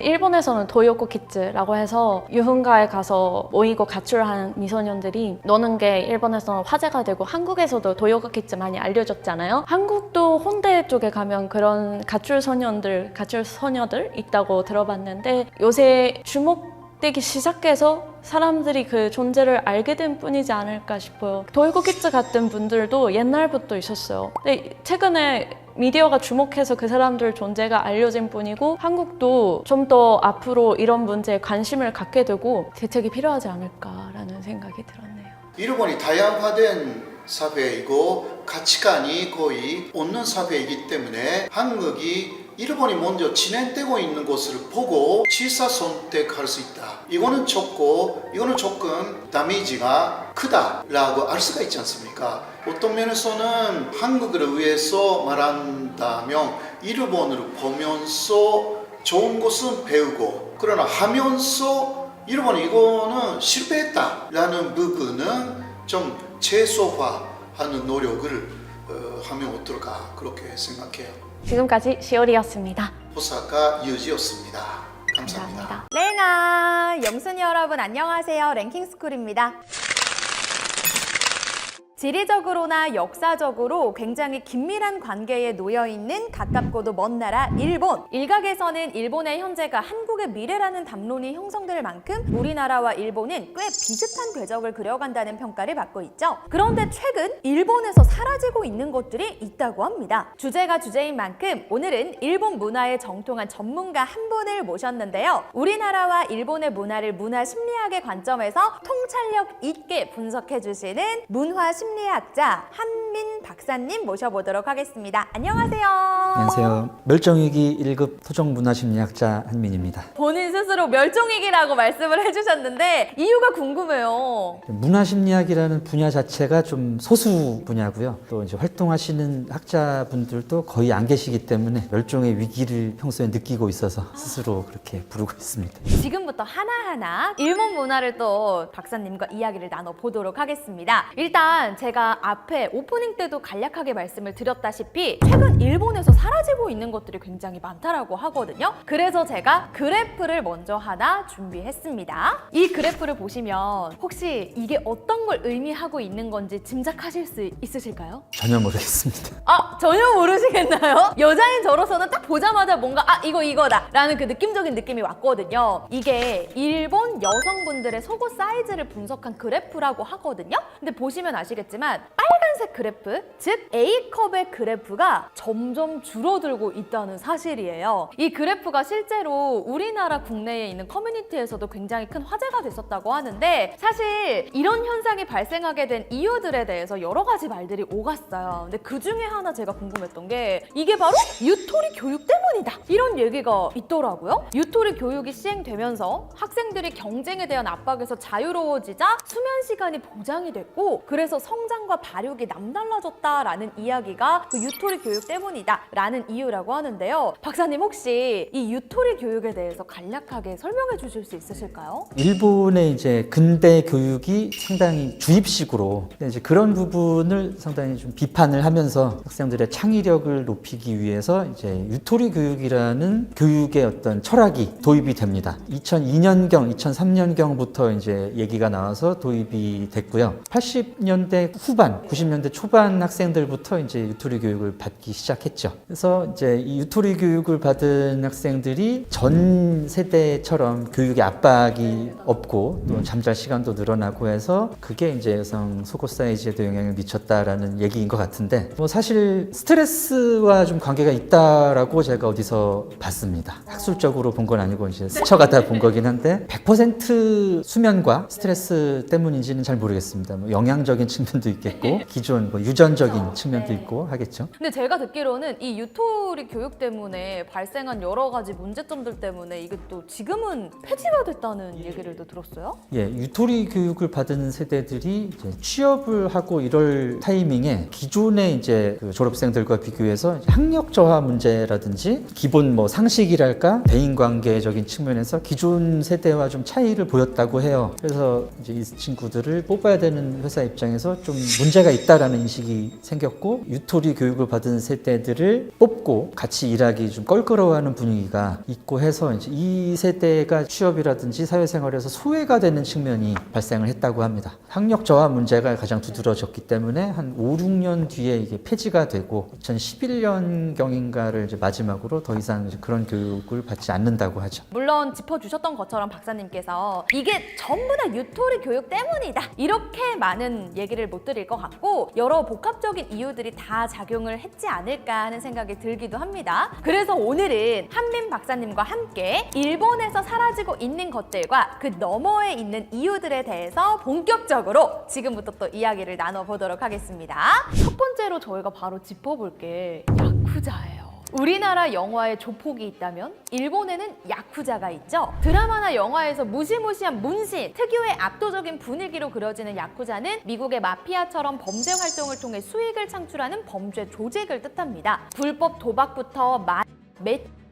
일본에서는 도요코 키즈라고 해서 유흥가에 가서 모이고 가출한 미소년들이 노는 게 일본에서는 화제가 되고 한국에서도 도요코 키즈 많이 알려졌잖아요. 한국도 혼대 쪽에 가면 그런 가출 소녀들 있다고 들어봤는데 요새 주목되기 시작해서 사람들이 그 존재를 알게 된 뿐이지 않을까 싶어요. 도요코 키즈 같은 분들도 옛날부터 있었어요. 근데 최근에 미디어가 주목해서 그 사람들 존재가 알려진 뿐이고 한국도 좀 더 앞으로 이런 문제에 관심을 갖게 되고 대책이 필요하지 않을까라는 생각이 들었네요. 일본이 다양화된 사회이고 가치관이 거의 없는 사회이기 때문에 한국이 일본이 먼저 진행되고 있는 것을 보고 취사 선택할 수 있다. 이거는 조금 다메이지가 크다라고 알 수가 있지 않습니까? 어떤 면에서는 한국을 위해서 말한다면 일본을 보면서 좋은 것은 배우고 그러나 하면서 일본이 이거는 실패했다라는 부분은 좀 최소화하는 노력을 하면 어떨까 그렇게 생각해요. 지금까지 시오리였습니다. 호사카 유지였습니다. 감사합니다. 레나 영순이 여러분 안녕하세요. 랭킹스쿨입니다. 지리적으로나 역사적으로 굉장히 긴밀한 관계에 놓여있는 가깝고도 먼 나라 일본. 일각에서는 일본의 현재가 한국의 미래라는 담론이 형성될 만큼 우리나라와 일본은 꽤 비슷한 궤적을 그려간다는 평가를 받고 있죠. 그런데 최근 일본에서 사라지고 있는 것들이 있다고 합니다. 주제가 주제인 만큼 오늘은 일본 문화에 정통한 전문가 한 분을 모셨는데요. 우리나라와 일본의 문화를 문화 심리학의 관점에서 통찰력 있게 분석해주시는 문화 심리학자 한민 박사님 모셔보도록 하겠습니다. 안녕하세요. 안녕하세요. 멸종위기 1급 토종문화심리학자 한민입니다. 본인 스스로 멸종위기라고 말씀을 해주셨는데 이유가 궁금해요. 문화심리학이라는 분야 자체가 좀 소수 분야고요. 또 이제 활동하시는 학자분들도 거의 안 계시기 때문에 멸종의 위기를 평소에 느끼고 있어서 스스로 그렇게 부르고 있습니다. 지금부터 하나하나 일본 문화를 또 박사님과 이야기를 나눠보도록 하겠습니다. 일단 제가 앞에 오프닝 때도 간략하게 말씀을 드렸다시피 최근 일본에서 사라지고 있는 것들이 굉장히 많다라고 하거든요. 그래서 제가 그래프를 먼저 하나 준비했습니다. 이 그래프를 보시면 혹시 이게 어떤 걸 의미하고 있는 건지 짐작하실 수 있으실까요? 전혀 모르겠습니다. 전혀 모르시겠나요? 여자인 저로서는 딱 보자마자 뭔가 이거다 라는 그 느낌적인 느낌이 왔거든요. 이게 일본 여성분들의 속옷 사이즈를 분석한 그래프라고 하거든요. 근데 보시면 아시겠지만 빨간색 그래프, 즉 A컵의 그래프가 점점 줄어들고 있다는 사실이에요. 이 그래프가 실제로 우리나라 국내에 있는 커뮤니티에서도 굉장히 큰 화제가 됐었다고 하는데 사실 이런 현상이 발생하게 된 이유들에 대해서 여러 가지 말들이 오갔어요. 근데 그 중에 하나 제가 궁금했던 게 이게 바로 유토리 교육 때문이다. 이런 얘기가 있더라고요. 유토리 교육이 시행되면서 학생들이 경쟁에 대한 압박에서 자유로워지자 수면 시간이 보장이 됐고 그래서 성장과 발육이 남달라졌다라는 이야기가 그 유토리 교육 때문이다 라는 이유라고 하는데요. 박사님 혹시 이 유토리 교육에 대해서 간략하게 설명해 주실 수 있으실까요? 일본의 이제 근대 교육이 상당히 주입식으로 이제 그런 부분을 상당히 좀 비판을 하면서 학생들의 창의력을 높이기 위해서 이제 유토리 교육이라는 교육의 어떤 철학이 도입이 됩니다. 2002년경, 2003년경부터 이제 얘기가 나와서 도입이 됐고요. 80년대 후반, 90년대 초반 학생들부터 이제 유토리 교육을 받기 시작했죠. 그래서 이제 이 유토리 교육을 받은 학생들이 전 세대처럼 교육의 압박이 없고 또 잠잘 시간도 늘어나고 해서 그게 이제 여성 속옷 사이즈에도 영향을 미쳤다라는 얘기인 것 같은데 뭐 사실 스트레스와 좀 관계가 있다라고 제가 어디서 봤습니다. 학술적으로 본 건 아니고 이제 스쳐가다 본 거긴 한데 100% 수면과 스트레스 때문인지는 잘 모르겠습니다. 뭐 영양적인 측면도 있겠고 기존 뭐 유전적인 측면도 있고 하겠죠. 근데 제가 듣기로는 이 유토리 교육 때문에 발생한 여러 가지 문제점들 때문에 이게 또 지금은 폐지가 됐다는 얘기를 또 들었어요? 예, 유토리 교육을 받은 세대들이 이제 취업을 하고 이럴 타이밍에 기존의 이제 그 졸업생들과 비교해서 학력 저하 문제라든지 기본 뭐 상식이랄까 대인관계적인 측면에서 기존 세대와 좀 차이를 보였다고 해요. 그래서 이제 이 친구들을 뽑아야 되는 회사 입장에서 좀 문제가 있다라는 인식이 생겼고 유토리 교육을 받은 세대들을 뽑고 같이 일하기 좀 껄끄러워하는 분위기가 있고 해서 이제 이 세대가 취업이라든지 사회생활에서 소외가 되는 측면이 발생을 했다고 합니다. 학력 저하 문제가 가장 두드러졌기 때문에 한 5, 6년 뒤에 이게 폐지가 되고 2011년경인가를 이제 마지막으로 더 이상 이제 그런 교육을 받지 않는다고 하죠. 물론 짚어주셨던 것처럼 박사님께서 이게 전부 다 유토리 교육 때문이다 이렇게 많은 얘기를 못 드릴 것 같고 여러 복합적인 이유들이 다 작용을 했지 않을까 하는 생각이 들기도 합니다. 그래서 오늘은 한민 박사님과 함께 일본에서 사라지고 있는 것들과 그 너머에 있는 이유들에 대해서 본격적으로 지금부터 또 이야기를 나눠보도록 하겠습니다. 첫 번째로 저희가 바로 짚어볼 게 야쿠자예요. 우리나라 영화에 조폭이 있다면 일본에는 야쿠자가 있죠. 드라마나 영화에서 무시무시한 문신, 특유의 압도적인 분위기로 그려지는 야쿠자는 미국의 마피아처럼 범죄 활동을 통해 수익을 창출하는 범죄 조직을 뜻합니다. 불법 도박부터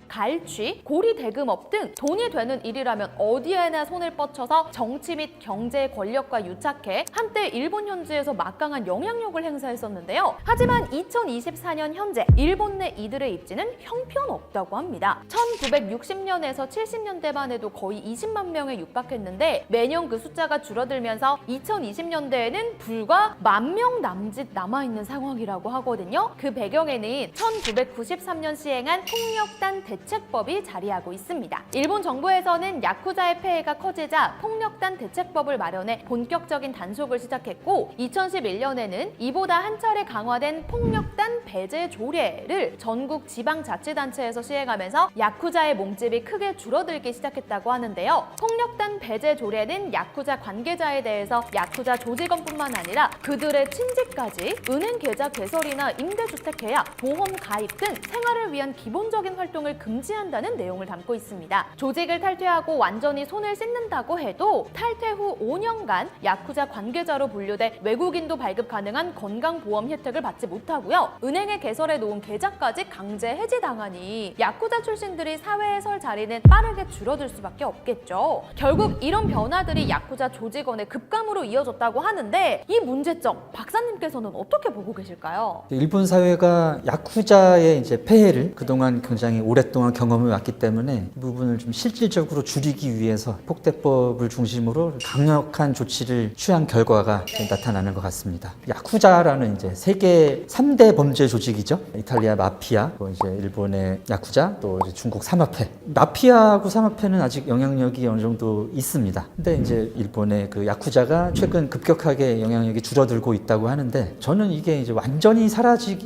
갈취, 고리 대금업 등 돈이 되는 일이라면 어디에나 손을 뻗쳐서 정치 및 경제 권력과 유착해 한때 일본 현지에서 막강한 영향력을 행사했었는데요. 하지만 2024년 현재 일본 내 이들의 입지는 형편없다고 합니다. 1960년에서 70년대만 해도 거의 20만 명에 육박했는데 매년 그 숫자가 줄어들면서 2020년대에는 불과 1만 명 남짓 남아있는 상황이라고 하거든요. 그 배경에는 1993년 시행한 통역단 대책법이 자리하고 있습니다. 일본 정부에서는 야쿠자의 폐해가 커지자 폭력단 대책법을 마련해 본격적인 단속을 시작했고 2011년에는 이보다 한 차례 강화된 폭력단 배제 조례를 전국 지방자치단체에서 시행하면서 야쿠자의 몸집이 크게 줄어들기 시작했다고 하는데요. 폭력단 배제 조례는 야쿠자 관계자에 대해서 야쿠자 조직원뿐만 아니라 그들의 친지까지 은행 계좌 개설이나 임대주택 계약, 보험 가입 등 생활을 위한 기본적인 활동을 금지한다는 내용을 담고 있습니다. 조직을 탈퇴하고 완전히 손을 씻는다고 해도 탈퇴 후 5년간 야쿠자 관계자로 분류돼 외국인도 발급 가능한 건강보험 혜택을 받지 못하고요. 은행에 개설해 놓은 계좌까지 강제 해지당하니 야쿠자 출신들이 사회에 설 자리는 빠르게 줄어들 수밖에 없겠죠. 결국 이런 변화들이 야쿠자 조직원의 급감으로 이어졌다고 하는데 이 문제점 박사님께서는 어떻게 보고 계실까요? 일본 사회가 야쿠자의 이제 폐해를 그동안 굉장히 오랫동안 경험해 왔기 때문에 이 부분을 좀 실질적으로 줄이기 위해서 폭대법을 중심으로 강력한 조치를 취한 결과가 나타나는 것 같습니다. 야쿠자라는 이제 세계 3대 범죄 조직이죠. 이탈리아 마피아, 또 이제 일본의 야쿠자, 또 이제 중국 사마페. 마피아하고 사마페는 아직 영향력이 어느 정도 있습니다. 근데 이제 일본의 그 야쿠자가 최근 급격하게 영향력이 줄어들고 있다고 하는데 저는 이게 이제 완전히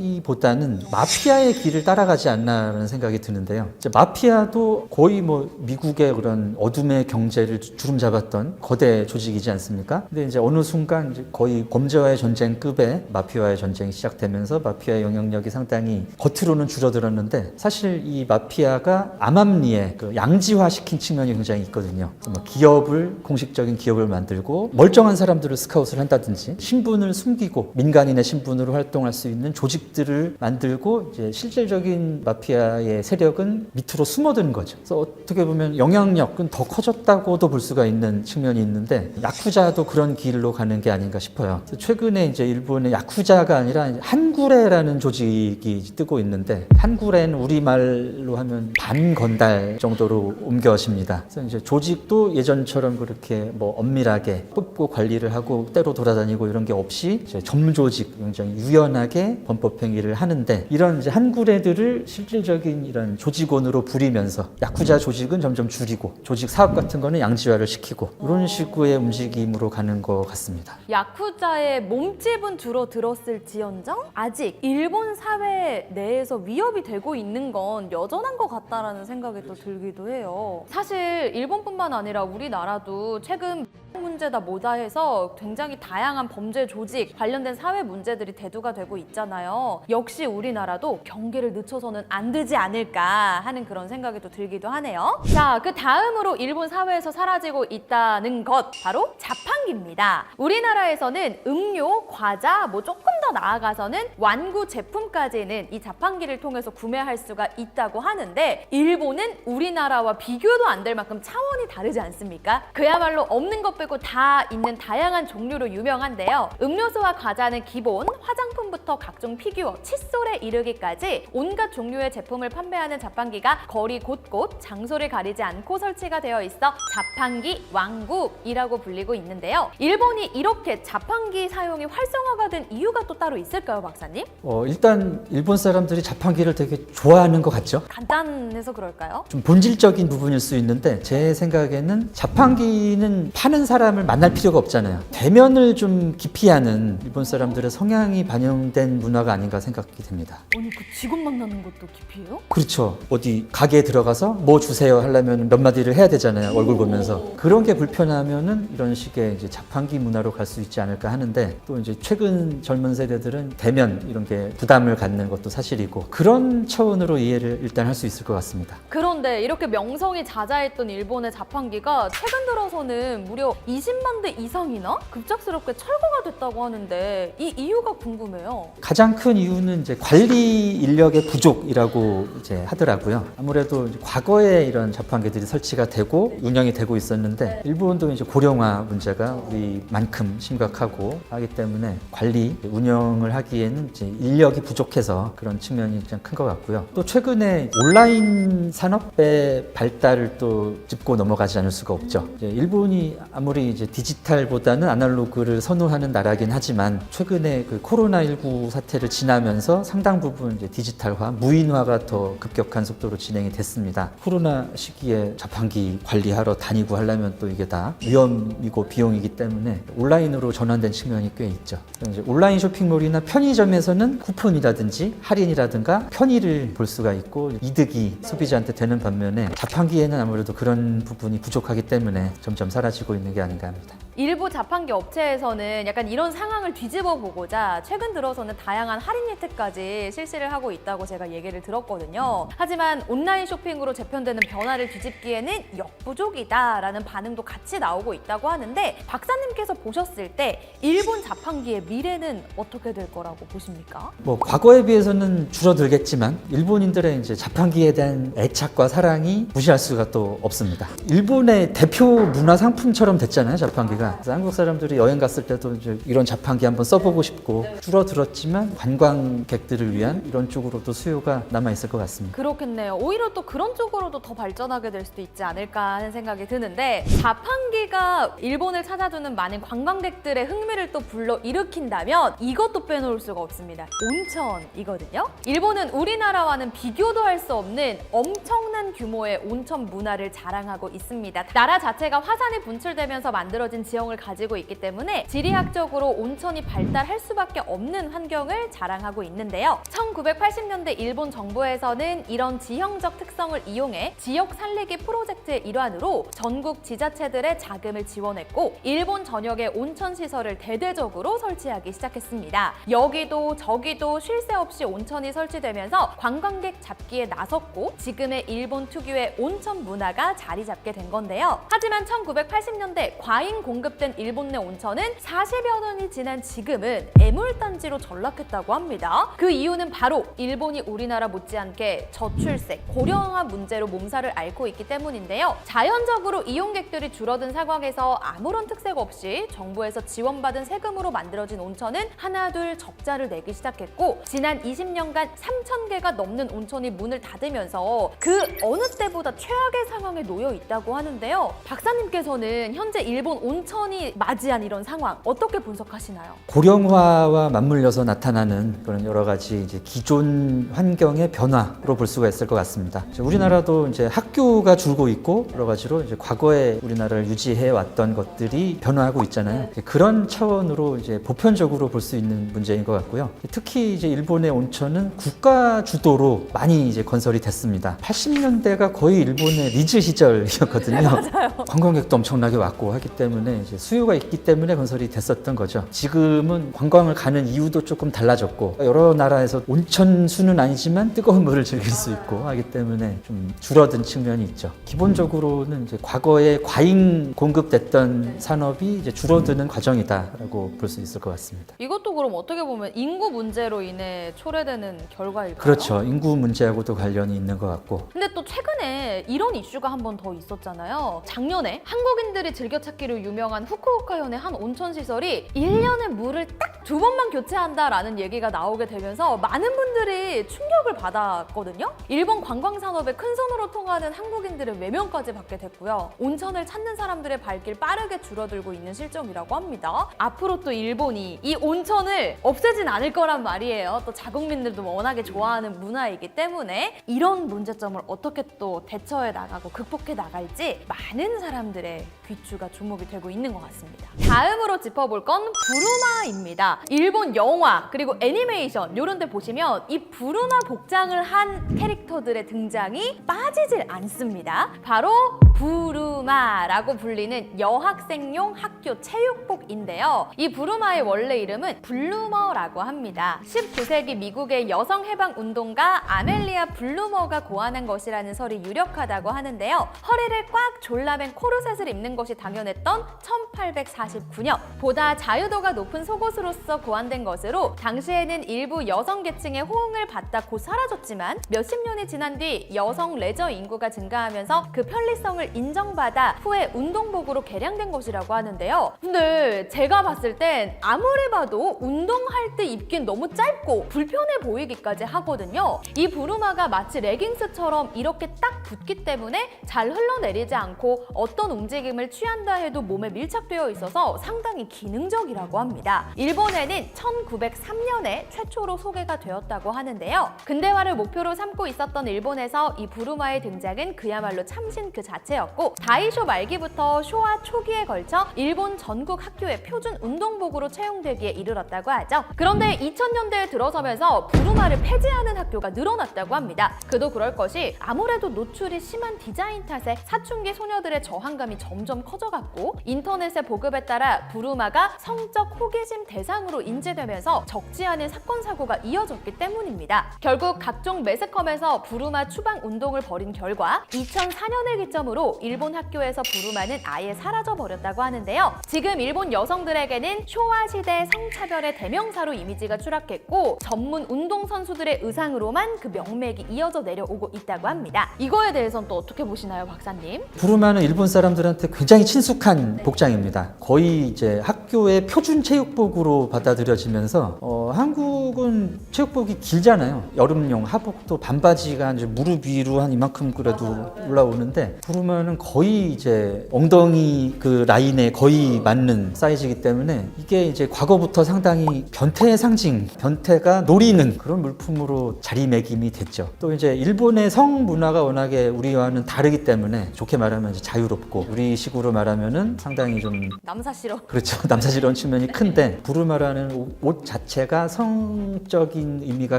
사라지기보다는 마피아의 길을 따라가지 않나라는 생각이 드는데요. 이제 마피아도 거의 뭐 미국의 그런 어둠의 경제를 주름잡았던 거대 조직이지 않습니까? 근데 이제 어느 순간 이제 거의 범죄와의 전쟁급의 마피아와의 전쟁이 시작되면서 마피아의 영향력이 상당히 겉으로는 줄어들었는데 사실 이 마피아가 암암리에 그 양지화시킨 측면이 굉장히 있거든요. 뭐 기업을 공식적인 기업을 만들고 멀쩡한 사람들을 스카웃을 한다든지 신분을 숨기고 민간인의 신분으로 활동할 수 있는 조직들을 만들고 이제 실질적인 마피아의 세력은 밑으로 숨어드는 거죠. 그래서 어떻게 보면 영향력은 더 커졌다고도 볼 수가 있는 측면이 있는데 야쿠자도 그런 길로 가는 게 아닌가 싶어요. 최근에 이제 일본의 야쿠자가 아니라 한구레라는 조직이 뜨고 있는데 한구레는 우리말로 하면 반건달 정도로 옮겨집니다. 그래서 이제 조직도 예전처럼 그렇게 뭐 엄밀하게 뽑고 관리를 하고 때로 돌아다니고 이런 게 없이 이제 점조직 굉장히 유연하게 범법 행위를 하는데 이런 이제 한구레들을 실질적인 이런 조직원으로 부리면서 야쿠자 조직은 점점 줄이고 조직 사업 같은 거는 양지화를 시키고 이런 식의 움직임으로 가는 것 같습니다. 야쿠자의 몸집은 줄어들었을지언정 아직 일본 사회 내에서 위협이 되고 있는 건 여전한 것 같다라는 생각이 또 들기도 해요. 사실 일본뿐만 아니라 우리나라도 최근 문제다 뭐다 해서 굉장히 다양한 범죄 조직 관련된 사회 문제들이 대두가 되고 있잖아요. 역시 우리나라도 경계를 늦춰서는 안 되지 않을까 하는 그런 생각이 또 들기도 하네요. 자, 그 다음으로 일본 사회에서 사라지고 있다는 것 바로 자판기입니다. 우리나라에서는 음료, 과자, 뭐 조금 더 나아가서는 완구 제품까지는 이 자판기를 통해서 구매할 수가 있다고 하는데 일본은 우리나라와 비교도 안 될 만큼 차원이 다르지 않습니까? 그야말로 없는 것 빼고 다 있는 다양한 종류로 유명한데요. 음료수와 과자는 기본, 화장품부터 각종 피규어, 칫솔에 이르기까지 온갖 종류의 제품을 판매하는 자판기가 거리 곳곳 장소를 가리지 않고 설치가 되어 있어 자판기 왕국이라고 불리고 있는데요. 일본이 이렇게 자판기 사용이 활성화가 된 이유가 또 따로 있을까요, 박사님? 일단 일본 사람들이 자판기를 되게 좋아하는 것 같죠? 간단해서 그럴까요? 좀 본질적인 부분일 수 있는데 제 생각에는 자판기는 파는 사람을 만날 필요가 없잖아요. 대면을 좀 기피하는 일본 사람들의 성향이 반영된 문화가 아닌가 생각이 됩니다. 아니 그 직원 만나는 것도 기피해요? 그렇죠. 어디 가게에 들어가서 뭐 주세요 하려면 몇 마디를 해야 되잖아요. 얼굴 보면서. 그런 게 불편하면은 이런 식의 이제 자판기 문화로 갈 수 있지 않을까 하는데 또 이제 최근 젊은 세대들은 대면 이런 게 부담을 갖는 것도 사실이고 그런 차원으로 이해를 일단 할 수 있을 것 같습니다. 그런데 이렇게 명성이 자자했던 일본의 자판기가 최근 들어서는 무려 20만 대 이상이나 급작스럽게 철거가 됐다고 하는데 이 이유가 궁금해요. 가장 큰 이유는 이제 관리 인력의 부족이라고 이제 하더라고요. 아무래도 이제 과거에 이런 자판기들이 설치가 되고 운영이 되고 있었는데 일본도 이제 고령화 문제가 우리만큼 심각하고 하기 때문에 관리, 운영 운영을 하기에는 이제 인력이 부족해서 그런 측면이 좀 큰 것 같고요. 또 최근에 온라인 산업의 발달을 또 짚고 넘어가지 않을 수가 없죠. 이제 일본이 아무리 이제 디지털보다는 아날로그를 선호하는 나라긴 하지만 최근에 그 코로나19 사태를 지나면서 상당 부분 이제 디지털화, 무인화가 더 급격한 속도로 진행이 됐습니다. 코로나 시기에 자판기 관리하러 다니고 하려면 또 이게 다 위험이고 비용이기 때문에 온라인으로 전환된 측면이 꽤 있죠. 이제 온라인 쇼핑몰이나 편의점에서는 쿠폰이라든지 할인이라든가 편의를 볼 수가 있고 이득이 소비자한테 되는 반면에 자판기에는 아무래도 그런 부분이 부족하기 때문에 점점 사라지고 있는 게 아닌가 합니다. 일부 자판기 업체에서는 약간 이런 상황을 뒤집어 보고자 최근 들어서는 다양한 할인 혜택까지 실시를 하고 있다고 제가 얘기를 들었거든요. 하지만 온라인 쇼핑으로 재편되는 변화를 뒤집기에는 역부족이다라는 반응도 같이 나오고 있다고 하는데 박사님께서 보셨을 때 일본 자판기의 미래는 어떻게 될 거라고 보십니까? 뭐 과거에 비해서는 줄어들겠지만 일본인들의 이제 자판기에 대한 애착과 사랑이 무시할 수가 또 없습니다. 일본의 대표 문화 상품처럼 됐잖아요, 자판기가. 그래서 한국 사람들이 여행 갔을 때도 이제 이런 자판기 한번 써보고 싶고 줄어들었지만 관광객들을 위한 이런 쪽으로도 수요가 남아 있을 것 같습니다. 그렇겠네요. 오히려 또 그런 쪽으로도 더 발전하게 될 수도 있지 않을까 하는 생각이 드는데 자판기가 일본을 찾아주는 많은 관광객들의 흥미를 또 불러일으킨다면 이것도 빼놓을 수가 없습니다. 온천이거든요. 일본은 우리나라와는 비교도 할 수 없는 엄청난 규모의 온천 문화를 자랑하고 있습니다. 나라 자체가 화산이 분출되면서 만들어진 지형을 가지고 있기 때문에 지리학적으로 온천이 발달할 수밖에 없는 환경을 자랑하고 있는데요. 1980년대 일본 정부에서는 이런 지형적 특성을 이용해 지역 살리기 프로젝트의 일환으로 전국 지자체들의 자금을 지원했고 일본 전역의 온천 시설을 대대적으로 설치하기 시작했습니다. 여기도 저기도 쉴 새 없이 온천이 설치되면서 관광객 잡기에 나섰고 지금의 일본 특유의 온천 문화가 자리 잡게 된 건데요. 하지만 1980년대 과잉 공급된 일본 내 온천은 40여 년이 지난 지금은 애물단지로 전락했다고 합니다. 그 이유는 바로 일본이 우리나라 못지않게 저출생, 고령화 문제로 몸살을 앓고 있기 때문인데요. 자연적으로 이용객들이 줄어든 상황에서 아무런 특색 없이 정부에서 지원받은 세금으로 만들어진 온천은 하나둘 적자를 내기 시작했고 지난 20년간 3,000개가 넘는 온천이 문을 닫으면서 그 어느 때보다 최악의 상황에 놓여 있다고 하는데요. 박사님께서는 현재 일본 온천이 맞이한 이런 상황 어떻게 분석하시나요? 고령화와 맞물려서 나타나는 그런 여러 가지 이제 기존 환경의 변화로 볼 수가 있을 것 같습니다. 우리나라도 이제 학교가 줄고 있고 여러 가지로 이제 과거에 우리나라를 유지해 왔던 것들이 변화하고 있잖아요. 그런 차원으로 이제 보편적으로 볼 수 있는 문제인 것 같고요. 특히 이제 일본의 온천은 국가 주도로 많이 이제 건설이 됐습니다. 80년대가 거의 일본의 리즈 시절이었거든요. 맞아요. 관광객도 엄청나게 왔고 하기 때문에 이제 수요가 있기 때문에 건설이 됐었던 거죠. 지금은 관광을 가는 이유도 조금 달라졌고 여러 나라에서 온천 수는 아니지만 뜨거운 물을 즐길 수 있고 하기 때문에 좀 줄어든 측면이 있죠. 기본적으로는 이제 과거에 과잉 공급됐던 산업이 이제 줄어드는 과정이다라고 볼 수 있을 것 같습니다. 이것도 그럼 어떻게 보면 인구 문제로 인해 초래되는 결과일까요? 그렇죠. 인구 문제하고도 관련이 있는 것 같고. 근데 또 최근에 이런 이슈가 한 번 더 있었잖아요. 작년에 한국인들이 즐겨찾기로 유명한 후쿠오카현의 한 온천 시설이 1년에 물을 딱 2번만 교체한다라는 얘기가 나오게 되면서 많은 분들이 충격을 받았거든요. 일본 관광 산업의 큰 손으로 통하는 한국인들의 외면까지 받게 됐고요. 온천을 찾는 사람들의 발길 빠르게 줄어들고 있는 실정이라고 합니다. 앞으로 또 일본이 이 온천을 없애진 않을 거란 말이에요. 또 자국민들도 워낙에 좋아하는 문화이기 때문에 이런 문제점을 어떻게 또 대처해 나가고 극복해 나갈지 많은 사람들의 귀추가 주목이 되고 있는 것 같습니다. 다음으로 짚어볼 건 부루마입니다. 일본 영화 그리고 애니메이션 이런 데 보시면 이 부루마 복장을 한 캐릭터들의 등장이 빠지질 않습니다. 바로 부루마라고 불리는 여학생용 학교 체육복인데요. 이 부루마의 원래 이름은 블루머라고 합니다. 19세기 미국의 여성 해방 운동가 아멜리아 블루머가 고안한 것이라는 설이 유력하다고 하는데요. 허리를 꽉 졸라맨 코르셋을 입는 것이 당연했던 1849년 보다 자유도가 높은 속옷으로서 고안된 것으로 당시에는 일부 여성 계층의 호응을 받다 곧 사라졌지만 몇십 년이 지난 뒤 여성 레저 인구가 증가하면서 그 편리성을 인정받아 후에 운동복으로 개량된 것이라고 하는데요. 근데 제가 봤을 땐 아무리 봐도 운동할 때 입긴 너무 짧고 불편해 보이기까지 하거든요. 이 부르마가 마치 레깅스처럼 이렇게 딱 붙기 때문에 잘 흘러내리지 않고 어떤 움직임을 취한다 해도 몸에 밀착되어 있어서 상당히 기능적이라고 합니다. 일본에는 1903년에 최초로 소개가 되었다고 하는데요. 근대화를 목표로 삼고 있었던 일본에서 이 부르마의 등장은 그야말로 참신 그 자체였고, 다이쇼 말기부터 쇼와 초기에 걸쳐 일본 전국 학교의 표준 운동복으로 채용되기에 이르렀다고 하죠. 그런데 2000년대에 들어서면서 부르마를 폐지하는 학교가 늘어났다고 합니다. 그도 그럴 것이 아무래도 노출이 심한 디자인 탓에 사춘기 소녀들의 저항감이 점점 커져갔고, 인터넷의 보급에 따라 부르마가 성적 호기심 대상으로 인지되면서 적지 않은 사건 사고가 이어졌기 때문입니다. 결국 각종 매스컴에서 부르마 추방 운동을 벌인 결과 2004년을 기점으로 일본 학교에서 부르마는 아예 사라져 버렸다고 하는데요. 지금 일본 여성들에게는 쇼와 시대 성차별의 대명사로 이미지가 추락했고, 전문 운동 선수들의 의상으로만 그 명맥이 이어져 내려오고 있다고 합니다. 이거에 대해서는 또 어떻게 보시나요, 박사님? 부르마는 일본 사람들한테 굉장히 친숙한 복장입니다. 거의 이제 학교의 표준 체육복으로 받아들여지면서 한국은 체육복이 길잖아요. 여름용 하복도 반바지가 이제 무릎 위로 한 이만큼 그래도 올라오는데, 부르마는 거의 이제 엉덩이 그 라인에 거의 맞는 사이즈이기 때문에 이게 이제 과거부터 상당히 변태의 상징, 변태가 노리는 그런 물품으로 자리매김이 됐죠. 또 이제 일본의 성 문화가 워낙에 우리와는 다르기 때문에 좋게 말하면 이제 자유롭고, 우리식으로 말하면은 상당히 좀 남사 싫어. 그렇죠. 남사스러운 측면이 큰데, 부르마라는 옷 자체가 성적인 의미가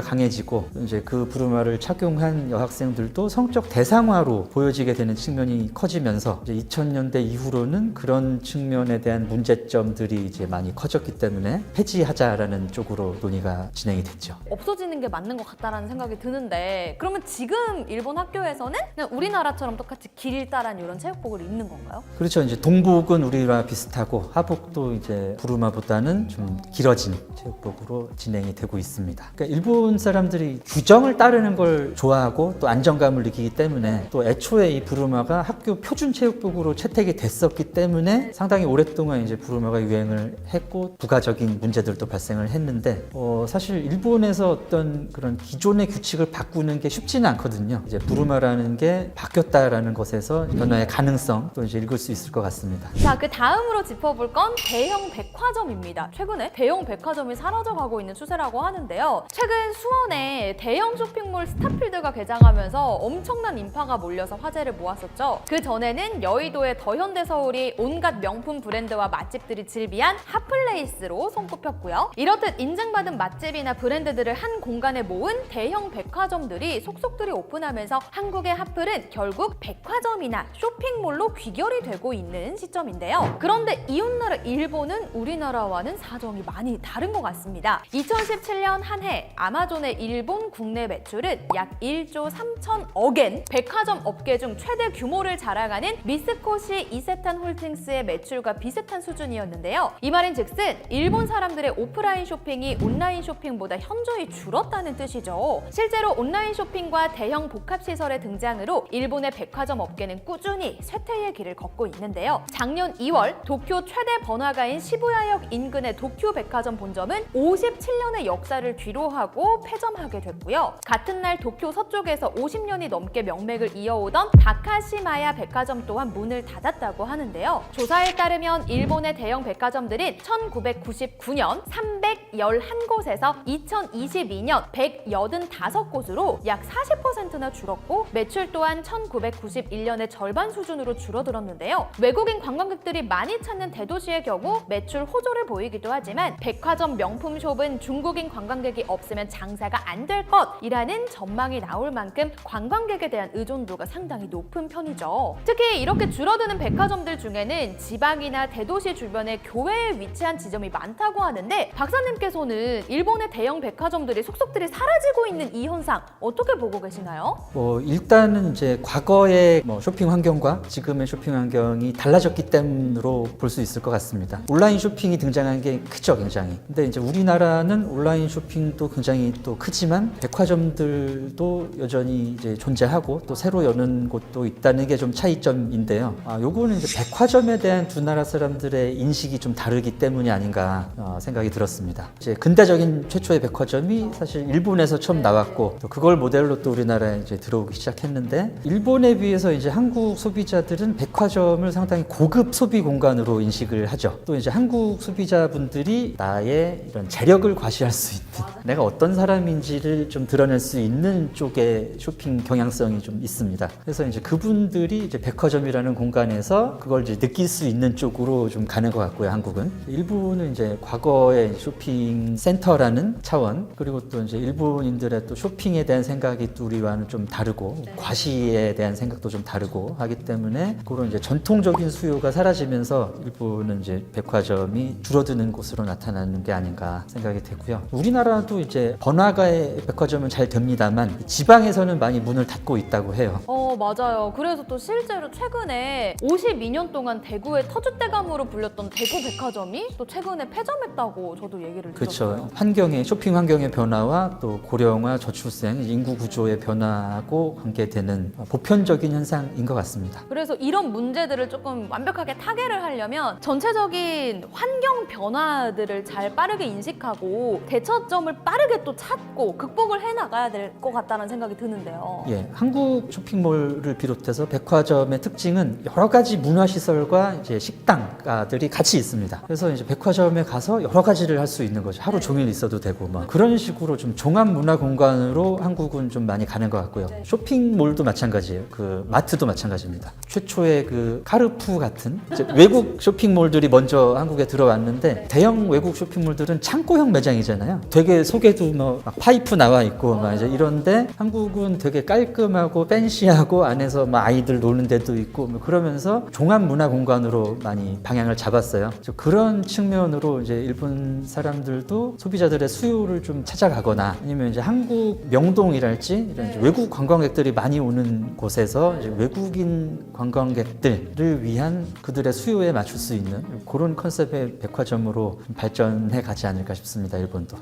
강해지고, 이제 그 부르마를 착용한 여학생들도 성적 대상화로 보여지게 되는 측면이 커지면서 이제 2000년대 이후로는 그런 측면에 대한 문제점들이 이제 많이 커졌기 때문에 폐지하자라는 쪽으로 논의가 진행이 됐죠. 없어지는 게 맞는 것 같다라는 생각이 드는데, 그러면 지금 일본 학교에서는 그냥 우리나라처럼 똑같이 길다란 이런 체육복을 입는 건가요? 그렇죠. 이제 동복은 우리와 비슷하고 하복도 이제 부르마보다는 좀 길어진 체육복으로 진행이 되고 있습니다. 그러니까 일본 사람들이 규정을 따르는 걸 좋아하고 또 안정감을 느끼기 때문에, 또 애초에 이 부르마가 학교 표준 체육복으로 채택이 됐었기 때문에 상당히 오랫동안 이제 부르마가 유행을 했고 부가적인 문제들도 발생을 했는데, 사실 일본에서 어떤 그런 기존의 규칙을 바꾸는 게 쉽지는 않거든요. 이제 부르마라는 게 바뀌었다라는 것에서 변화의 가능성 또 이제 읽을 수 있을 것 같습니다. 자, 그 다음으로 짚어볼 건 대형 백화점입니다. 최근에 대형 백화점이 사라져가고 있는 추세라고 하는데요. 최근 수원에 대형 쇼핑몰 스타필드가 개장하면서 엄청난 인파가 몰려서 화제를 모았었죠. 그 전에는 여의도의 더현대서울이 온갖 명품 브랜드와 맛집들이 즐비한 핫플레이스로 손꼽혔고요. 이렇듯 인증받은 맛집이나 브랜드들을 한 공간에 모은 대형 백화점들이 속속들이 오픈하면서 한국의 핫플은 결국 백화점이나 쇼핑몰로 귀결이 되고 있는 시점인데요. 그런데 이웃나라 일본은 우리나라와는 사정이 많이 다른 것 같습니다. 2017년 한 해 아마존의 일본 국내 매출은 약 1조 3천억엔, 백화점 업계 중 최대 규모를 자랑하는 미쓰코시 이세탄 홀딩스의 매출과 비슷한 수준이었는데요. 이 말인즉슨 일본 사람들의 오프라인 쇼핑이 온라인 쇼핑보다 현저히 줄었다는 뜻이죠. 실제로 온라인 쇼핑과 대형 복합시설의 등장으로 일본의 백화점 업계는 꾸준히 쇠퇴의 길을 걷고 있는데요. 작년 2월 도쿄 최대 번화가인 시부야역 인근의 도쿄 백화점 본점은 57년의 역사를 뒤로하고 폐점하게 됐고요. 같은 날 도쿄 서쪽에서 50년이 넘게 명맥을 이어오던 다카시마야 백화점 또한 문을 닫았다고 하는데요. 조사에 따르면 일본의 대형 백화점들은 1999년 311곳에서 2022년 185곳으로 약 40%나 줄었고, 매출 또한 1991년의 절반 수준으로 줄어들었는데요. 외국인 관광객들이 많이 찾는 대도시의 경우 매출 호조를 보이기도 하지만, 백화점 명품숍은 중국인 관광객이 없으면 장사가 안 될 것이라는 전망이 나올 만큼 관광객에 대한 의존도가 상당히 높은 편이죠. 특히 이렇게 줄어드는 백화점들 중에는 지방이나 대도시 주변에 교외에 위치한 지점이 많다고 하는데, 박사님께서는 일본의 대형 백화점들이 속속들이 사라지고 있는 이 현상 어떻게 보고 계시나요? 일단은 이제 과거의 쇼핑 환경과 지금의 쇼핑 환경이 달라졌기 때문으로 볼 수 있을 것 같습니다. 온라인 쇼핑이 등장한 게 크죠, 굉장히. 근데 이제 우리나라는 온라인 온라인 쇼핑도 굉장히 또 크지만 백화점들도 여전히 이제 존재하고 또 새로 여는 곳도 있다는 게 좀 차이점인데요. 요거는 이제 백화점에 대한 두 나라 사람들의 인식이 좀 다르기 때문이 아닌가 생각이 들었습니다. 이제 근대적인 최초의 백화점이 사실 일본에서 처음 나왔고 또 그걸 모델로 또 우리나라에 이제 들어오기 시작했는데 일본에 비해서 이제 한국 소비자들은 백화점을 상당히 고급 소비 공간으로 인식을 하죠. 또 이제 한국 소비자분들이 나의 이런 재력을 과시할 수 있는 내가 어떤 사람인지를 좀 드러낼 수 있는 쪽의 쇼핑 경향성이 좀 있습니다. 그래서 이제 그분들이 이제 백화점이라는 공간에서 그걸 이제 느낄 수 있는 쪽으로 좀 가는 것 같고요. 한국은 일본은 이제 과거의 쇼핑 센터라는 차원 그리고 또 이제 일본인들의 또 쇼핑에 대한 생각이 또 우리와는 좀 다르고 과시에 대한 생각도 좀 다르고 하기 때문에 그런 이제 전통적인 수요가 사라지면서 일본은 이제 백화점이 줄어드는 곳으로 나타나는 게 아닌가 생각이 되고요. 우리나라도 이제 번화가의 백화점은 잘 됩니다만 지방에서는 많이 문을 닫고 있다고 해요. 맞아요. 그래서 또 실제로 최근에 52년 동안 대구의 터줏대감으로 불렸던 대구 백화점이 또 최근에 폐점했다고 저도 얘기를 들었어요. 그렇죠. 쇼핑 환경의 변화와 또 고령화, 저출생, 인구 구조의 변화하고 관계되는 보편적인 현상인 것 같습니다. 그래서 이런 문제들을 조금 완벽하게 타개를 하려면 전체적인 환경 변화들을 잘 빠르게 인식하고 대처점을 빠르게 또 찾고 극복을 해나가야 될 것 같다는 생각이 드는데요. 예, 한국 쇼핑몰을 비롯해서 백화점의 특징은 여러 가지 문화시설과 이제 식당가들이 같이 있습니다. 그래서 이제 백화점에 가서 여러 가지를 할 수 있는 거죠. 하루 종일 있어도 되고 막 그런 식으로 좀 종합 문화 공간으로 한국은 좀 많이 가는 것 같고요. 쇼핑몰도 마찬가지예요. 그 마트도 마찬가지입니다. 최초의 그 카르푸 같은 이제 외국 쇼핑몰들이 먼저 한국에 들어왔는데 대형 외국 쇼핑몰들은 창고형 매장이잖아요. 되게 속에도 뭐 막 파이프 나와 있고 막 이제 이런데 한국은 되게 깔끔하고 팬시하고 안에서 막 아이들 노는 데도 있고 뭐 그러면서 종합 문화 공간으로 많이 방향을 잡았어요. 그런 측면으로 이제 일본 사람들도 소비자들의 수요를 좀 찾아가거나 아니면 이제 한국 명동이랄지 이런 이제 외국 관광객들이 많이 오는 곳에서 이제 외국인 관광객들을 위한 그들의 수요에 맞출 수 있는 그런 컨셉의 백화점으로 발전해 가지 않을까 싶습니다. 일본도.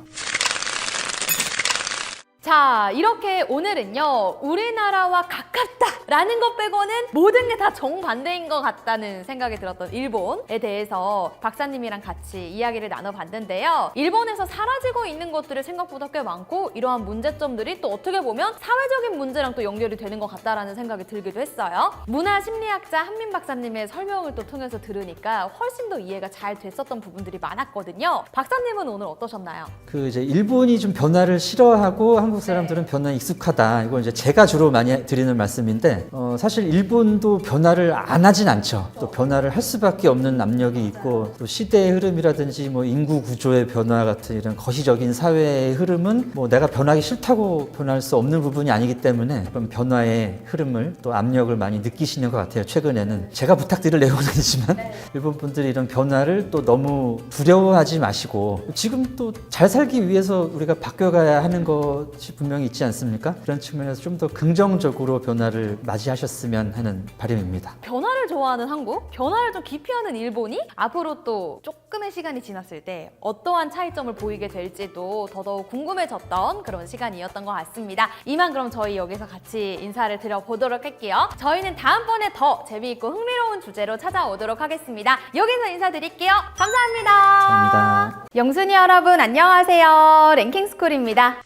자, 이렇게 오늘은요, 우리나라와 가깝다라는 것 빼고는 모든 게 다 정반대인 것 같다는 생각이 들었던 일본에 대해서 박사님이랑 같이 이야기를 나눠봤는데요. 일본에서 사라지고 있는 것들이 생각보다 꽤 많고 이러한 문제점들이 또 어떻게 보면 사회적인 문제랑 또 연결이 되는 것 같다라는 생각이 들기도 했어요. 문화심리학자 한민 박사님의 설명을 또 통해서 들으니까 훨씬 더 이해가 잘 됐었던 부분들이 많았거든요. 박사님은 오늘 어떠셨나요? 그 이제 일본이 좀 변화를 싫어하고 한국 사람들은 변화에 익숙하다. 이건 이제 제가 주로 많이 드리는 말씀인데 사실 일본도 변화를 안 하진 않죠. 또 변화를 할 수밖에 없는 압력이 있고 또 시대의 흐름이라든지 뭐 인구 구조의 변화 같은 이런 거시적인 사회의 흐름은 뭐 내가 변하기 싫다고 변할 수 없는 부분이 아니기 때문에 그런 변화의 흐름을 또 압력을 많이 느끼시는 것 같아요. 최근에는 제가 부탁드릴 내용은 아니지만 일본 분들이 이런 변화를 또 너무 두려워하지 마시고 지금 또 잘 살기 위해서 우리가 바뀌어가야 하는 것이 분명히 있지 않습니까? 그런 측면에서 좀 더 긍정적으로 변화를 맞이하셨으면 하는 바람입니다. 변화를 좋아하는 한국, 변화를 좀 기피하는 일본이 앞으로 또 조금의 시간이 지났을 때 어떠한 차이점을 보이게 될지도 더더욱 궁금해졌던 그런 시간이었던 것 같습니다. 이만 그럼 저희 여기서 같이 인사를 드려보도록 할게요. 저희는 다음번에 더 재미있고 흥미로운 주제로 찾아오도록 하겠습니다. 여기서 인사드릴게요. 감사합니다. 감사합니다. 영순이 여러분 안녕하세요. 랭킹스쿨입니다.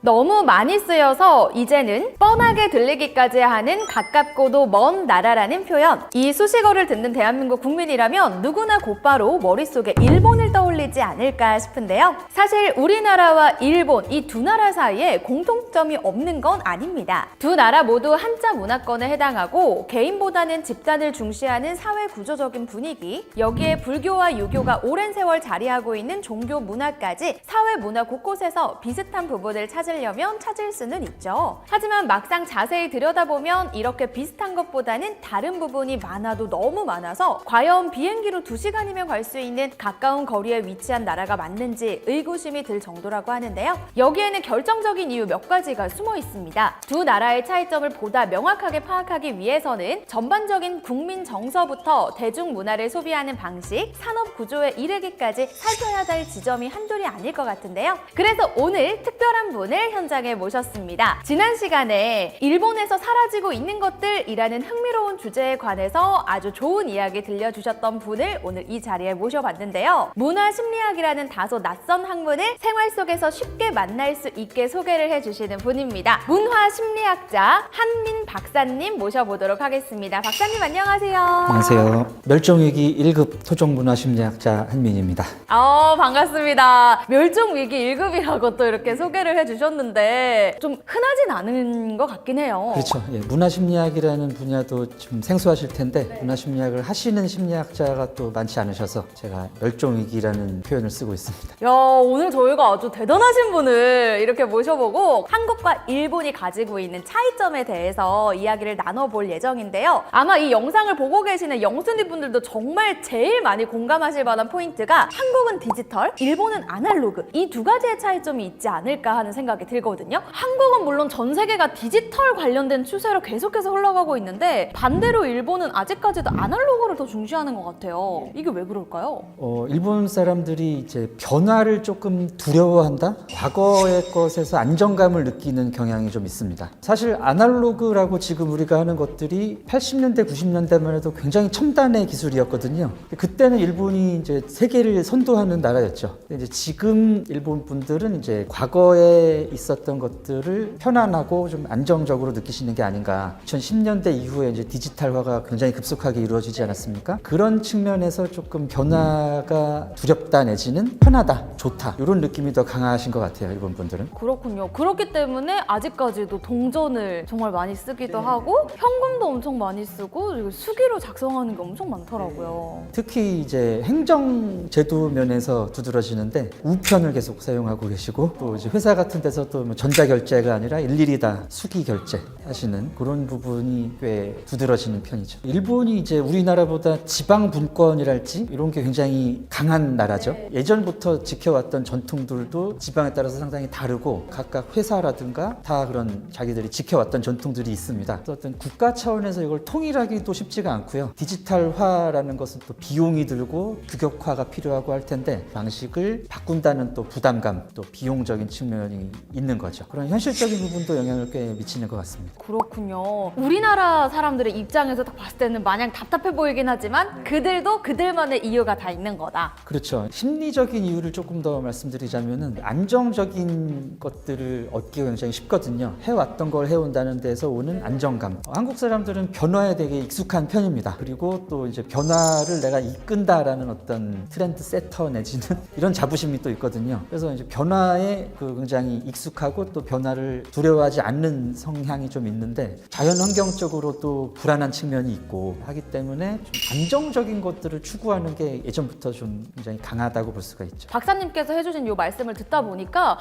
너무 많이 쓰여서 이제는 뻔하게 들리기까지 하는 가깝고도 먼 나라라는 표현. 이 수식어를 듣는 대한민국 국민이라면 누구나 곧바로 머릿속에 일본을 떠올리지 않을까 싶은데요. 사실 우리나라와 일본 이 두 나라 사이에 공통점이 없는 건 아닙니다. 두 나라 모두 한자 문화권에 해당하고 개인보다는 집단을 중시하는 사회 구조적인 분위기, 여기에 불교와 유교가 오랜 세월 자리하고 있는 종교 문화까지 사회 문화 곳곳에서 비슷한 부분을 찾을 찾으려면 찾을 수는 있죠. 하지만 막상 자세히 들여다보면 이렇게 비슷한 것보다는 다른 부분이 많아도 너무 많아서 과연 비행기로 2시간이면 갈 수 있는 가까운 거리에 위치한 나라가 맞는지 의구심이 들 정도라고 하는데요. 여기에는 결정적인 이유 몇 가지가 숨어 있습니다. 두 나라의 차이점을 보다 명확하게 파악하기 위해서는 전반적인 국민 정서부터 대중문화를 소비하는 방식, 산업 구조에 이르기까지 살펴야 될 지점이 한둘이 아닐 것 같은데요. 그래서 오늘 특별한 분을 현장에 모셨습니다. 지난 시간에 일본에서 사라지고 있는 것들이라는 흥미로운 주제에 관해서 아주 좋은 이야기 들려주셨던 분을 오늘 이 자리에 모셔봤는데요. 문화심리학이라는 다소 낯선 학문을 생활 속에서 쉽게 만날 수 있게 소개를 해주시는 분입니다. 문화심리학자 한민 박사님 모셔보도록 하겠습니다. 박사님 안녕하세요. 안녕하세요. 멸종위기 1급 토종문화심리학자 한민입니다. 반갑습니다. 멸종위기 1급이라고 또 이렇게 소개를 해주셨는데 좀 흔하진 않은 것 같긴 해요. 그렇죠. 예, 문화심리학이라는 분야도 좀 생소하실 텐데 문화심리학을 하시는 심리학자가 또 많지 않으셔서 제가 멸종위기라는 표현을 쓰고 있습니다. 야, 오늘 저희가 아주 대단하신 분을 이렇게 모셔보고 한국과 일본이 가지고 있는 차이점에 대해서 이야기를 나눠볼 예정인데요. 아마 이 영상을 보고 계시는 영순이 분들도 정말 제일 많이 공감하실 만한 포인트가 한국은 디지털, 일본은 아날로그 이 두 가지의 차이점이 있지 않을까 하는 생각이 들거든요. 한국은 물론 전 세계가 디지털 관련된 추세로 계속해서 흘러가고 있는데 반대로 일본은 아직까지도 아날로그를 더 중시하는 것 같아요. 이게 왜 그럴까요? 일본 사람들이 이제 변화를 조금 두려워한다? 과거의 것에서 안정감을 느끼는 경향이 좀 있습니다. 사실 아날로그라고 지금 우리가 하는 것들이 80년대, 90년대만 해도 굉장히 첨단의 기술이었거든요. 그때는 일본이 이제 세계를 선도하는 나라였죠. 이제 지금 일본 분들은 이제 과거에 있었던 것들을 편안하고 좀 안정적으로 느끼시는 게 아닌가. 2010년대 이후에 이제 디지털화가 굉장히 급속하게 이루어지지 않았습니까? 그런 측면에서 조금 변화가 두렵다 내지는 편하다, 좋다 이런 느낌이 더 강하신 것 같아요, 일본 분들은. 그렇군요. 그렇기 때문에 아직까지도 동전을 정말 많이 쓰기도 하고 현금도 엄청 많이 쓰고 그리고 수기로 작성하는 게 엄청 많더라고요. 특히 이제 행정제도 면에서 두드러지는데 우편을 계속 사용하고 계시고 또 이제 회사 같은 데서도 뭐 전자결제가 아니라 일일이 다 수기결제 하시는 그런 부분이 꽤 두드러지는 편이죠. 일본이 이제 우리나라보다 지방분권이랄지 이런 게 굉장히 강한 나라죠. 예전부터 지켜왔던 전통들도 지방에 따라서 상당히 다르고 각각 회사라든가 다 그런 자기들이 지켜왔던 전통들이 있습니다. 어떤 국가 차원에서 이걸 통일하기도 쉽지가 않고요. 디지털화라는 것은 또 비용이 들고 규격화가 필요하고 할 텐데 방식을 바꾼다는 또 부담감, 또 비용적인 측면이 있는 거죠. 그런 현실적인 부분도 영향을 꽤 미치는 것 같습니다. 그렇군요. 우리나라 사람들의 입장에서 딱 봤을 때는 마냥 답답해 보이긴 하지만 그들도 그들만의 이유가 다 있는 거다. 그렇죠. 심리적인 이유를 조금 더 말씀드리자면은 안정적인 것들을 얻기가 굉장히 쉽거든요. 해왔던 걸 해온다는 데서 오는 안정감. 한국 사람들은 변화에 되게 익숙한 편입니다. 그리고 또 이제 변화를 내가 이끈다라는 어떤 트렌드 세터 내지는 이런 자부심이 또 있거든요. 그래서 이제 변화에 굉장히 익숙하고 또 변화를 두려워하지 않는 성향이 좀 있는데 자연 환경적으로 또 불안한 측면이 있고 하기 때문에 좀 안정적인 것들을 추구하는 게 예전부터 좀 굉장히 강하다고 볼 수가 있죠. 박사님께서 해주신 이 말씀을 듣다 보니까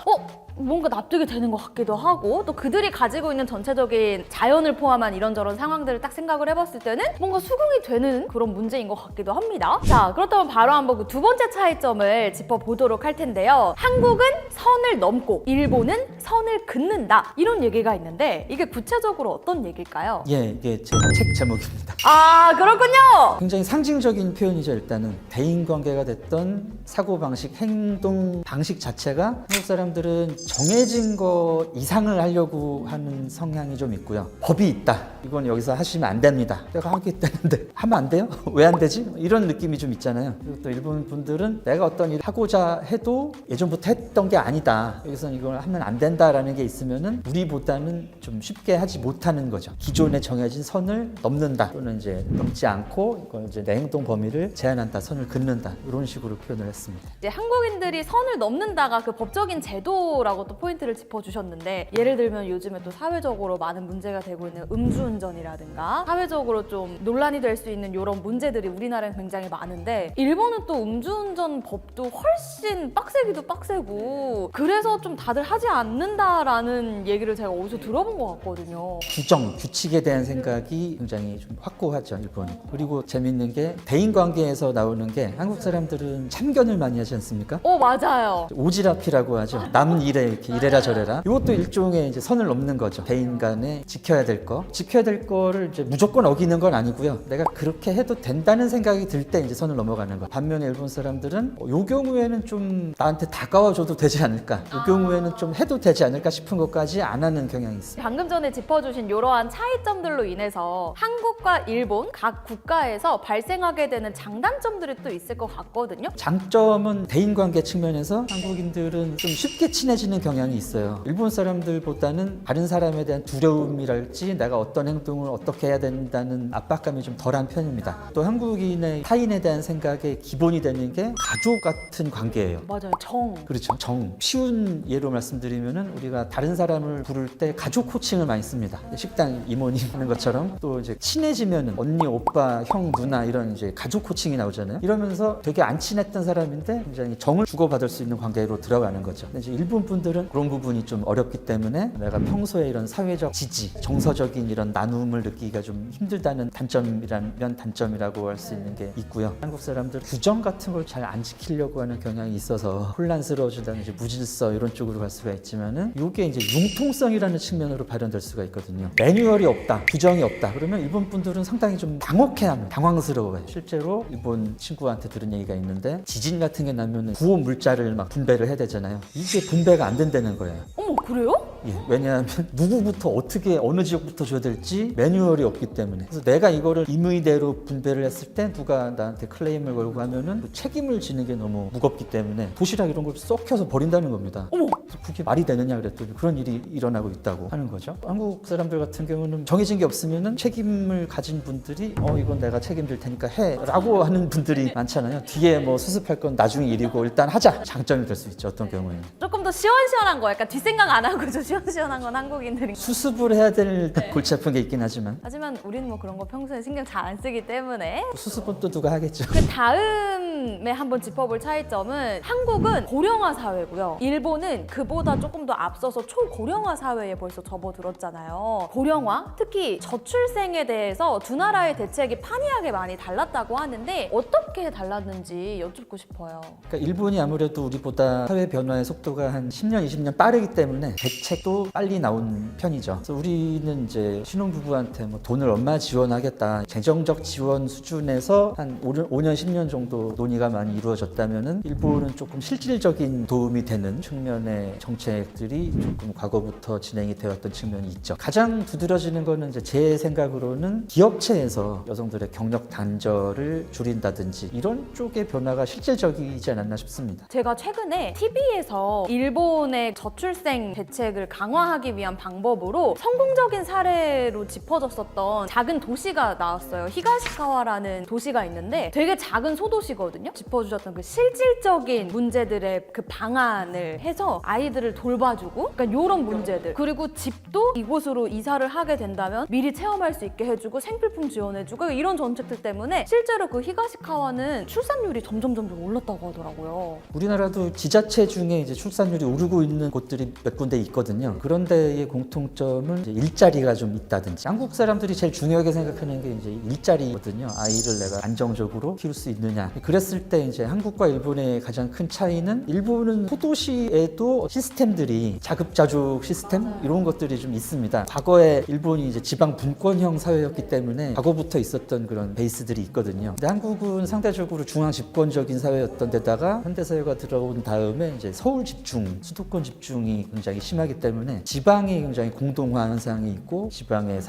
뭔가 납득이 되는 것 같기도 하고 또 그들이 가지고 있는 전체적인 자연을 포함한 이런저런 상황들을 딱 생각을 해봤을 때는 뭔가 수긍이 되는 그런 문제인 것 같기도 합니다. 자, 그렇다면 바로 한번 그 두 번째 차이점을 짚어보도록 할 텐데요. 한국은 선을 넘고 일본은 선을 긋는다 이런 얘기가 있는데 이게 구체적으로 어떤 얘기일까요? 예, 이게 제 책 제목입니다. 아, 그렇군요. 굉장히 상징적인 표현이죠. 일단은 대인관계가 됐던 사고방식, 행동 방식 자체가 한국 사람들은 정해진 거 이상을 하려고 하는 성향이 좀 있고요. 법이 있다. 이건 여기서 하시면 안 됩니다. 내가 하겠다는데 하면 안 돼요? 왜 안 되지? 이런 느낌이 좀 있잖아요. 그리고 또 일본 분들은 내가 어떤 일을 하고자 해도 예전부터 했던 게 아니다. 여기서는 이걸 하면 안 된다라는 게 있으면은 우리보다는 좀 쉽게 하지 못하는 거죠. 기존에 정해진 선을 넘는다. 또는 이제 넘지 않고 이걸 이제 내 행동 범위를 제한한다. 선을 긋는다. 이런 식으로 표현을 했습니다. 이제 한국인들이 선을 넘는다가 그 법적인 제도라고 또 포인트를 짚어주셨는데 예를 들면 요즘에 또 사회적으로 많은 문제가 되고 있는 음주운전이라든가 사회적으로 좀 논란이 될 수 있는 이런 문제들이 우리나라에 굉장히 많은데 일본은 또 음주운전 법도 훨씬 빡세기도 빡세고 그래서 좀 다들 하지 하지 않는다라는 얘기를 제가 어디서 들어본 것 같거든요. 규정, 규칙에 대한 생각이 굉장히 좀 확고하죠, 일본은. 그리고 재밌는 게 대인관계에서 나오는 게 한국 사람들은 참견을 많이 하지 않습니까? 맞아요. 오지랖이라고 하죠. 남 일에 이렇게 이래라 저래라. 이것도 일종의 이제 선을 넘는 거죠. 대인 간에 지켜야 될 거. 지켜야 될 거를 이제 무조건 어기는 건 아니고요. 내가 그렇게 해도 된다는 생각이 들 때 이제 선을 넘어가는 거. 반면에 일본 사람들은 요 경우에는 좀 나한테 다가와줘도 되지 않을까. 요 경우에는 좀 해도 되지 않을까 싶은 것까지 안 하는 경향이 있어요. 방금 전에 짚어주신 이러한 차이점들로 인해서 한국과 일본 각 국가에서 발생하게 되는 장단점들이 또 있을 것 같거든요. 장점은 대인관계 측면에서 한국인들은 좀 쉽게 친해지는 경향이 있어요. 일본 사람들보다는 다른 사람에 대한 두려움이랄지 내가 어떤 행동을 어떻게 해야 된다는 압박감이 좀 덜한 편입니다. 또 한국인의 타인에 대한 생각의 기본이 되는 게 가족 같은 관계예요. 맞아요. 정. 그렇죠. 정. 쉬운 예로 말씀드리면은 우리가 다른 사람을 부를 때 가족 호칭을 많이 씁니다. 식당 이모님 하는 것처럼 또 이제 친해지면은 언니, 오빠, 형, 누나 이런 이제 가족 호칭이 나오잖아요. 이러면서 되게 안 친했던 사람인데 굉장히 정을 주고받을 수 있는 관계로 들어가는 거죠. 근데 이제 일본 분들은 그런 부분이 좀 어렵기 때문에 내가 평소에 이런 사회적 지지, 정서적인 이런 나눔을 느끼기가 좀 힘들다는 단점이라면 단점이라고 할 수 있는 게 있고요. 한국 사람들 규정 같은 걸 잘 안 지키려고 하는 경향이 있어서 혼란스러워진다는 이제 무질서 이런 쪽으로 갈 수가 있지만은 이게 이제 융통성이라는 측면으로 발현될 수가 있거든요. 매뉴얼이 없다, 규정이 없다. 그러면 일본 분들은 상당히 좀 당혹해하는, 당황스러워요. 실제로 일본 친구한테 들은 얘기가 있는데 지진 같은 게 나면은 구호 물자를 막 분배를 해야 되잖아요. 이게 분배가 안 된다는 거예요. 어머, 그래요? 예, 왜냐하면 누구부터 어떻게 어느 지역부터 줘야 될지 매뉴얼이 없기 때문에. 그래서 내가 이거를 임의대로 분배를 했을 때 누가 나한테 클레임을 걸고 하면은 그 책임을 지는 게 너무 무겁기 때문에 도시락 이런 걸 썩혀서 버린다는 겁니다. 어머. 그래서 그게 말이 되느냐 그랬더니 그런 일이 일어나고 있다고 하는 거죠. 한국 사람들 같은 경우는 정해진 게 없으면은 책임을 가진 분들이 이건 내가 책임질 테니까 해 라고 하는 분들이 많잖아요. 뒤에 뭐 수습할 건 나중에 일이고 일단 하자. 장점이 될 수 있죠. 어떤 경우에는. 조금 더 시원시원한 거, 약간 뒷생각 안 하고 좀 시원시원한 건 한국인들이. 수습을 해야 될 골치 아픈 게 있긴 하지만 하지만 우리는 뭐 그런 거 평소에 신경 잘 안 쓰기 때문에. 수습은 또 누가 하겠죠. 그 다음에 한번 짚어볼 차이점은 한국은 고령화 사회고요. 일본은 그보다 조금 더 앞서서 초고령화 사회에 벌써 접어들었잖아요. 고령화, 특히 저출생에 대해서 두 나라의 대책이 판이하게 많이 달랐다고 하는데 어떻게 달랐는지 여쭙고 싶어요. 그러니까 일본이 아무래도 우리보다 사회 변화의 속도가 한 10년, 20년 빠르기 때문에 대책도 빨리 나온 편이죠. 그래서 우리는 이제 신혼부부한테 뭐 돈을 얼마 지원하겠다. 재정적 지원 수준에서 한 5년, 10년 정도 논의가 많이 이루어졌다면은 일본은 조금 실질적인 도움이 되는 측면의 정책들이 조금 과거부터 진행이 되었던 측면이 있죠. 가장 두드러지는 거는 이제 제 생각으로는 기업체에서 여성들의 경력 단절을 줄인다든지 이런 쪽의 변화가 실질적이지 않았나 싶습니다. 제가 최근에 TV에서 일본의 저출생 대책을 강화하기 위한 방법으로 성공적인 사례로 짚어졌었던 작은 도시가 나왔어요. 히가시카와라는 도시가 있는데 되게 작은 소도시거든요. 짚어주셨던 그 실질적인 문제들의 그 방안을 해서 아이들을 돌봐주고, 그러니까 이런 문제들. 그리고 집도 이곳으로 이사를 하게 된다면 미리 체험할 수 있게 해주고 생필품 지원해주고 이런 정책들 때문에 실제로 그 히가시카와는 출산율이 점점 올랐다고 하더라고요. 우리나라도 지자체 중에 이제 출산율이 오르고 있는 곳들이 몇 군데 있거든요. 그런 데의 공통점은 이제 일자리가 좀 있다든지. 한국 사람들이 제일 중요하게 생각하는 게 이제 일자리거든요. 아이를 내가 안정적으로 키울 수 있느냐. 그랬을 때 이제 한국과 일본의 가장 큰 차이는 일본은 소도시에도 시스템들이 자급자족 시스템 이런 것들이 좀 있습니다. 과거에 일본이 이제 지방 분권형 사회였기 때문에 과거부터 있었던 그런 베이스들이 있거든요. 근데 한국은 상대적으로 중앙 집권적인 사회였던 데다가 현대사회가 들어온 다음에 이제 서울 집중, 수도권 집중이 굉장히 심하기 때문에 지방이 굉장히 공동화 현상이 있고 지방에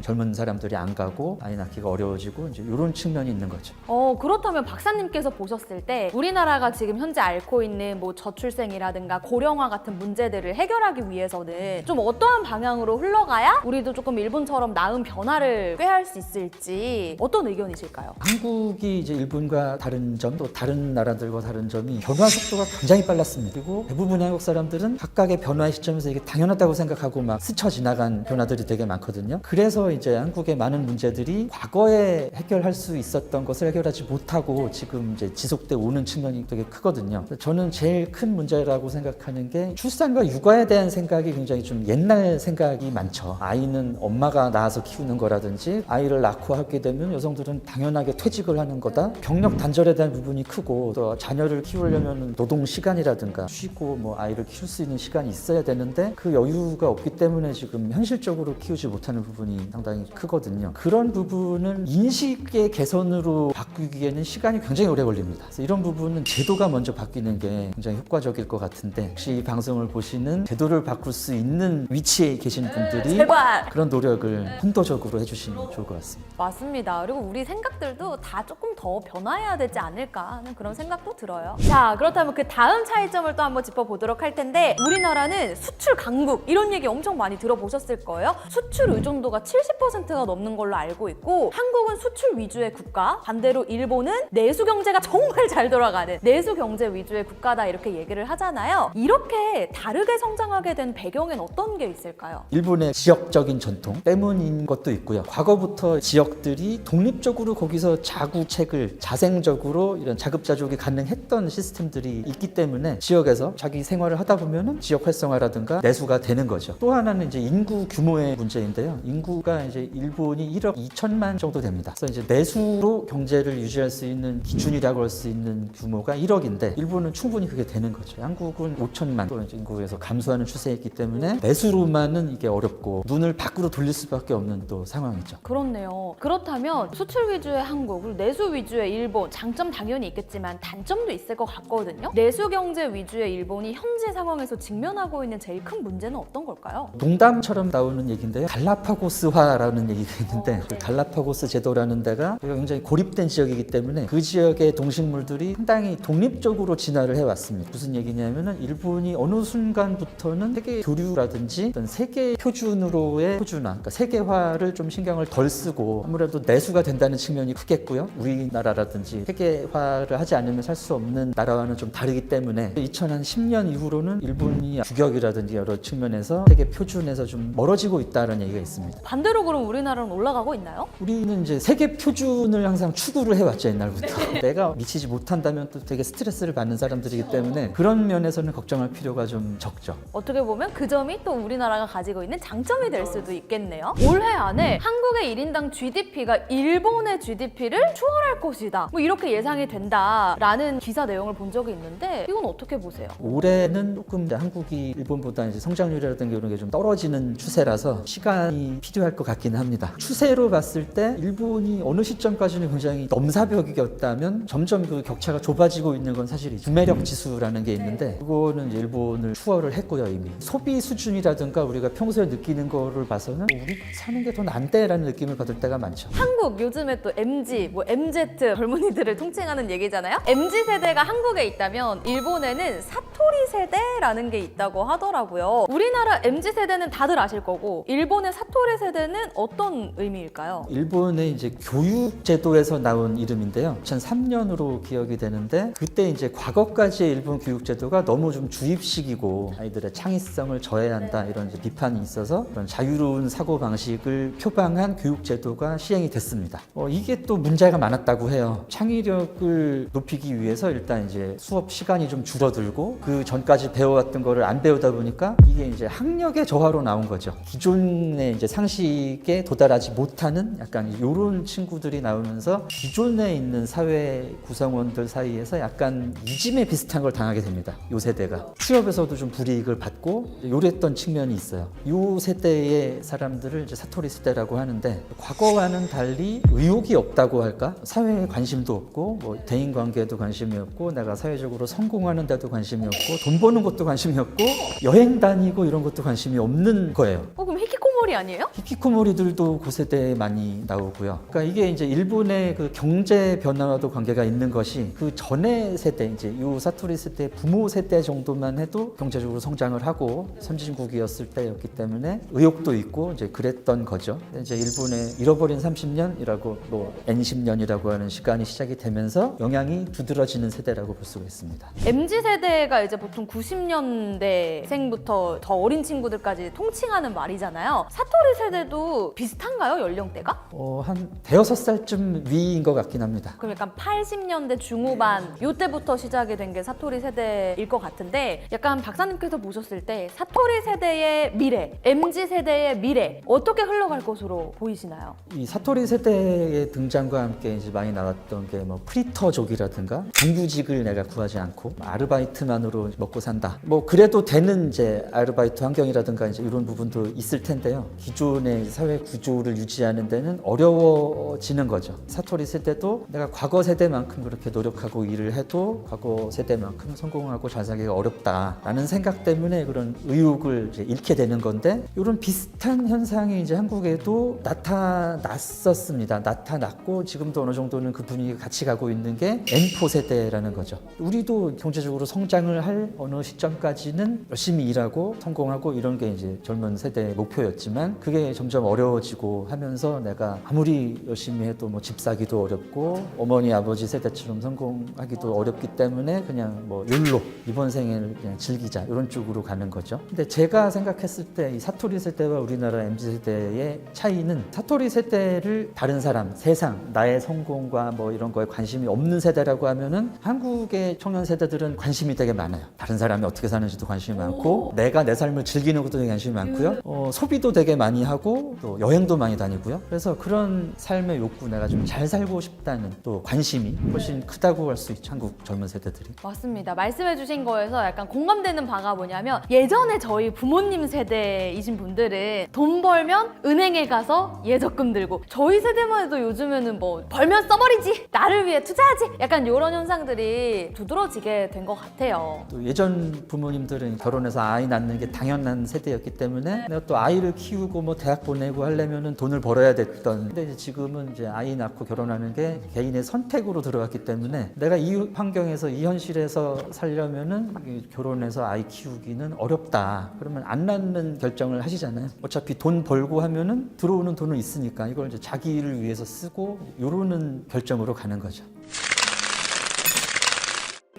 젊은 사람들이 안 가고 아이 낳기가 어려워지고 이제 이런 측면이 있는 거죠. 그렇다면 박사님께서 보셨을 때 우리나라가 지금 현재 앓고 있는 뭐 저출생이라든가 고령화 같은 문제들을 해결하기 위해서는 좀 어떠한 방향으로 흘러가야 우리도 조금 일본처럼 나은 변화를 꾀할 수 있을지 어떤 의견이실까요? 한국이 이제 일본과 다른 점, 또 다른 나라들과 다른 점이 변화 속도가 굉장히 빨랐습니다. 그리고 대부분의 한국 사람들은 각각의 변화의 시점에서 이게 당연하다고 생각하고 막 스쳐 지나간 변화들이 되게 많거든요. 그래서 이제 한국의 많은 문제들이 과거에 해결할 수 있었던 것을 해결하지 못하고 지금 이제 지속돼 오는 측면이 되게 크거든요. 저는 제일 큰 문제라고 생각하는 게 출산과 육아에 대한 생각이 굉장히 좀 옛날 생각이 많죠. 아이는 엄마가 낳아서 키우는 거라든지 아이를 낳고 하게 되면 여성들은 당연하게 퇴직을 하는 거다. 경력 단절에 대한 부분이 크고 또 자녀를 키우려면 노동 시간이라든가 쉬고 뭐 아이를 키울 수 있는 시간이 있어야 되는데 그 여유가 없기 때문에 지금 현실적으로 키우지 못하는 부분이 상당히 크거든요. 그런 부분을 인식의 개선으로 바꾸기에는 시간이 굉장히 오래 걸립니다. 그래서 이런 부분은 제도가 먼저 바뀌는 게 굉장히 효과적일 것 같은데 혹시 이 방송을 보시는 제도를 바꿀 수 있는 위치에 계신 분들이 제발! 그런 노력을 혼도적으로 해주시면 좋을 것 같습니다. 맞습니다. 그리고 우리 생각들도 다 조금 더 변화해야 되지 않을까 하는 그런 생각도 들어요. 자, 그렇다면 그 다음 차이점을 또 한번 짚어보도록 할 텐데 우리나라는 수출 강국 이런 얘기 엄청 많이 들어보셨을 거예요. 수출 의존도가 70%가 넘는 걸로 알고 있고 한국은 수출 위주의 국가, 반대로 일본은 내수 경제가 정말 잘 돌아가는 내수 경제 위주의 국가다 이렇게 얘기를 하잖아요. 이렇게 다르게 성장하게 된 배경엔 어떤 게 있을까요? 일본의 지역적인 전통 때문인 것도 있고요. 과거부터 지역들이 독립적으로 거기서 자구책을 자생적으로 이런 자급자족이 가능했던 시스템들이 있기 때문에 지역에서 자기 생활을 하다 보면은 지역 활성화라든가 내수가 되는 거죠. 또 하나는 이제 인구 규모의 문제인데요. 인구가 이제 일본이 1억 2천만 정도 됩니다. 그래서 이제 내수로 경제를 유지할 수 있는 기준이라고 할 수 있는 규모가 1억인데 일본은 충분히 그게 되는 거죠. 한국은 5천만 또 이제 인구에서 감소하는 추세이기 때문에 내수로만은 이게 어렵고 눈을 밖으로 돌릴 수밖에 없는 또 상황이죠. 그렇네요. 그렇다면 수출 위주의 한국, 그리고 내수 위주의 일본 장점 당연히 있겠지만 단점도 있을 것 같거든요. 내수 경제 위주의 일본이 현재 상황에서 직면하고 있는 제일 큰 문제는 어떤 걸까요? 농담처럼 나오는 얘기인데요. 갈라파고스화라는 얘기가 있는데 그 갈라파고스 제도라는 데가 굉장히 고립된 지역이기 때문에 그 지역의 동식물들이 상당히 독립적으로 진화를 해왔습니다. 무슨 얘기냐면은 일본이 어느 순간부터는 세계 교류라든지 어떤 세계 표준으로의 표준화, 그러니까 세계화를 좀 신경을 덜 쓰고 아무래도 내수가 된다는 측면이 크겠고요. 우리나라라든지 세계화를 하지 않으면 살 수 없는 나라와는 좀 다르기 때문에 2010년 이후로는 일본이 규격이라든지 여러 측면에서 세계 표준에서 좀 멀어지고 있다는 얘기가 있습니다. 반대로 그럼 우리나라는 올라가고 있나요? 우리는 이제 세계 표준을 항상 추구를 해왔죠, 옛날부터. 내가 미치지 못한다면 또 되게 스트레스를 받는 사람들이기 때문에 그런 면에서는 걱정할 필요가 좀 적죠. 어떻게 보면 그 점이 또 우리나라가 가지고 있는 장점이 될 수도 있겠네요. 올해 안에 한국의 1인당 GDP가 일본의 GDP를 추월할 것이다. 뭐 이렇게 예상이 된다라는 기사 내용을 본 적이 있는데 이건 어떻게 보세요? 올해는 조금 한국이 일본보다 이제 성장률이라든가 이런 게 좀 떨어지는 추세라서 시간이 필요할 것 같기는 합니다. 추세로 봤을 때 일본이 어느 시점까지는 굉장히 넘사벽이었다면 점점 그 격차가 좁아지고 있는 건 사실이죠. 구매력 지수라는 게 있는데 그거는 이제 일본을 추월을 했고요 이미. 소비 수준이라든가 우리가 평소에 느끼는 거를 봐서는 우리 사는 게 더 난데라는 느낌을 받을 때가 많죠. 한국 요즘에 또 MG, 뭐 MZ 젊은이들을 통칭하는 얘기잖아요. MG 세대가 한국에 있다면 일본에는 사토리 세대라는 게 있다고 하더라고요. 우리나라 MZ 세대는 다들 아실 거고 일본의 사토리 세대는 어떤 의미일까요? 일본의 이제 교육 제도에서 나온 이름인데요. 2003년으로 기억이 되는데 그때 이제 과거까지의 일본 교육 제도가 너무 좀 주입식이고 아이들의 창의성을 저해한다 이런 이제 비판이 있어서 그런 자유로운 사고 방식을 표방한 교육 제도가 시행이 됐습니다. 이게 또 문제가 많았다고 해요. 창의력을 높이기 위해서 일단 이제 수업 시간이 좀 줄어들고 그 전까지 배워왔던 거를 안 배우다 보니까 이게 이제 학력의 저하로 나온 거죠. 기존의 이제 상식에 도달하지 못하는 약간 이런 친구들이 나오면서 기존에 있는 사회 구성원들 사이에서 약간 이짐에 비슷한 걸 당하게 됩니다. 요 세대가 취업에서도 좀 불이익을 받고 요랬던 측면이 있어요. 요 세대의 사람들을 이제 사토리 세대라고 하는데 과거와는 달리 의욕이 없다고 할까? 사회에 관심도 없고 뭐 대인 관계에도 관심이 없고 내가 사회적으로 성공하는 데도 관심이 없고 돈 버는 것도 관심이 없고 여행 다니고 이런 것도 관심이 없는 거예요. 그럼 히키코모리 아니에요? 히키코모리들도 그 세대에 많이 나오고요. 그러니까 이게 이제 일본의 그 경제 변화와도 관계가 있는 것이 그 전의 세대, 이제 요 사토리 세대 부모 세대 정도만 해도 경제적으로 성장을 하고 선진국이었을 때였기 때문에 의욕도 있고 이제 그랬던 거죠. 이제 일본의 잃어버린 30년이라고 뭐 N10년이라고 하는 시간이 시작이 되면서 영향이 두드러지는 세대라고 볼 수가 있습니다. MZ 세대가 이제 보통 90년대생부터 더 어린 친구들까지 통칭하는 말이잖아요. 사토리 세대도 비슷한가요, 연령대가? 한 대여섯 살쯤 위인 것 같긴 합니다. 그럼 약간 80년대 중후반 요때부터 시작이 된 게 사토리 세대일 것 같은데 약간 박사님께서 보셨을 때 사토리 세대의 미래, MZ 세대의 미래 어떻게 흘러갈 것으로 보이시나요? 이 사토리 세대의 등장과 함께 이제 많이 나왔던 게 뭐 프리터족이라든가 정규직을 내가 구하지 않고 아르바이트만으로 먹고 산다. 뭐 그래도 되는 이제 아르바이트 환경이라든가 이제 이런 부분도 있을 텐데요. 기존의 사회 구조를 유지하는 데는 어려워지는 거죠. 사토리 세대도 내가 과거 세대만큼 그렇게 노력하고 일을 해도 과거 세대만큼 성공하고 잘 살기가 어렵다라는 생각 때문에 그런 의욕을 이제 잃게 되는 건데 이런 비슷한 현상이 이제 한국에도 나타났었습니다. 나타났고 지금도 어느 정도는 그 분위기가 같이 가고 있는 게 N4 세대라는 거죠. 우리도 경제적으로 성장을 할 어느 시점까지는 열심히 일하고 성공하고 이런 게 이제 젊은 세대의 목표였지만 그게 점점 어려워지고 하면서 내가 아무리 열심히 해도 뭐 집 사기도 어렵고 어머니 아버지 세대처럼 성공하기도 어렵기 때문에 그냥 뭐 욜로 이번 생을 그냥 즐기자 이런 쪽으로 가는 거죠. 근데 제가 생각했을 때 이 사토리 세대와 우리나라 MZ 세대의 차이는 사토리 세대를 다른 사람, 세상, 나의 성공과 뭐 이런 거에 관심이 없는 세대라고 하면은 한국의 청년 세대들은 관심이 되게 많아요. 다른 사람이 어떻게 사는지도 관심이 많고 내가 내 삶을 즐기는 것도 되게 관심이 많고요. 소비도 되게 많이 하고 또 여행도 많이 다니고요. 그래서 그런 삶의 욕구 내가 좀 잘 살고 싶다는 또 관심이 훨씬 크다고 할 수 있죠. 한국 젊은 세대들이. 맞습니다. 말씀해주신 거에서 약간 공감되는 바가 뭐냐면 예전에 저희 부모님 세대이신 분들은 돈 벌면 은행에 가서 예적금 들고 저희 세대만 해도 요즘에는 뭐 벌면 써버리지 나를 위해 투자하지 약간 이런 현상들이 두드러지게 된 것 같아요. 또 예전 부모님들은 결혼해서 아이 낳는 게 당연한 세대였기 때문에 내가 또 아이를 키우고 뭐 대학 보내고 하려면은 돈을 벌어야 됐던. 근데 이제 지금은 이제 아이 낳고 결혼하는 게 개인의 선택으로 들어갔기 때문에 내가 이 환경에서 이 현실에서 살려면은 결혼해서 아이 키우기는 어렵다. 그러면 안 낳는 결정을 하시잖아요. 어차피 돈 벌고 하면은 들어오는 돈은 있으니까 이걸 이제 자기를 위해서 쓰고 요러는 결정으로 가는 거죠.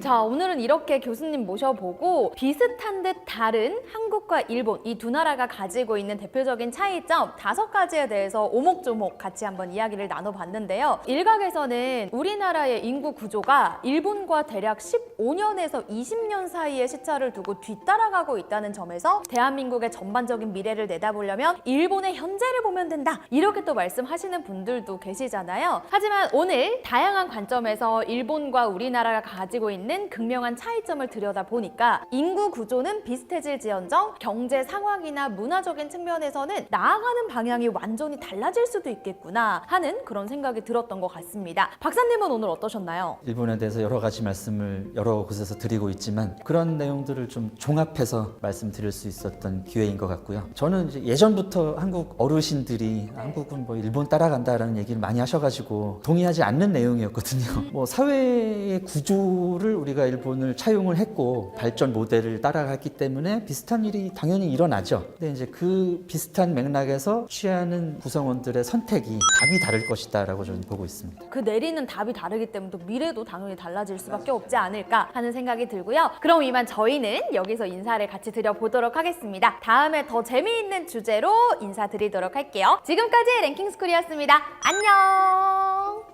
자, 오늘은 이렇게 교수님 모셔보고 비슷한 듯 다른 한국과 일본 이 두 나라가 가지고 있는 대표적인 차이점 5가지에 대해서 오목조목 같이 한번 이야기를 나눠봤는데요. 일각에서는 우리나라의 인구 구조가 일본과 대략 15년에서 20년 사이의 시차를 두고 뒤따라가고 있다는 점에서 대한민국의 전반적인 미래를 내다보려면 일본의 현재를 보면 된다. 이렇게 또 말씀하시는 분들도 계시잖아요. 하지만 오늘 다양한 관점에서 일본과 우리나라가 가지고 있는 극명한 차이점을 들여다보니까 인구 구조는 비슷해질지언정 경제 상황이나 문화적인 측면에서는 나아가는 방향이 완전히 달라질 수도 있겠구나 하는 그런 생각이 들었던 것 같습니다. 박사님은 오늘 어떠셨나요? 일본에 대해서 여러 가지 말씀을 여러 곳에서 드리고 있지만 그런 내용들을 좀 종합해서 말씀드릴 수 있었던 기회인 것 같고요. 저는 이제 예전부터 한국 어르신들이 한국은 뭐 일본 따라간다라는 얘기를 많이 하셔가지고 동의하지 않는 내용이었거든요. 뭐 사회의 구조를 우리가 일본을 차용을 했고 발전 모델을 따라갔기 때문에 비슷한 일이 당연히 일어나죠. 근데 이제 그 비슷한 맥락에서 취하는 구성원들의 선택이 답이 다를 것이다라고 저는 보고 있습니다. 그 내리는 답이 다르기 때문에 또 미래도 당연히 달라질 수밖에 없지 않을까 하는 생각이 들고요. 그럼 이만 저희는 여기서 인사를 같이 드려보도록 하겠습니다. 다음에 더 재미있는 주제로 인사드리도록 할게요. 지금까지 랭킹스쿨이었습니다. 안녕!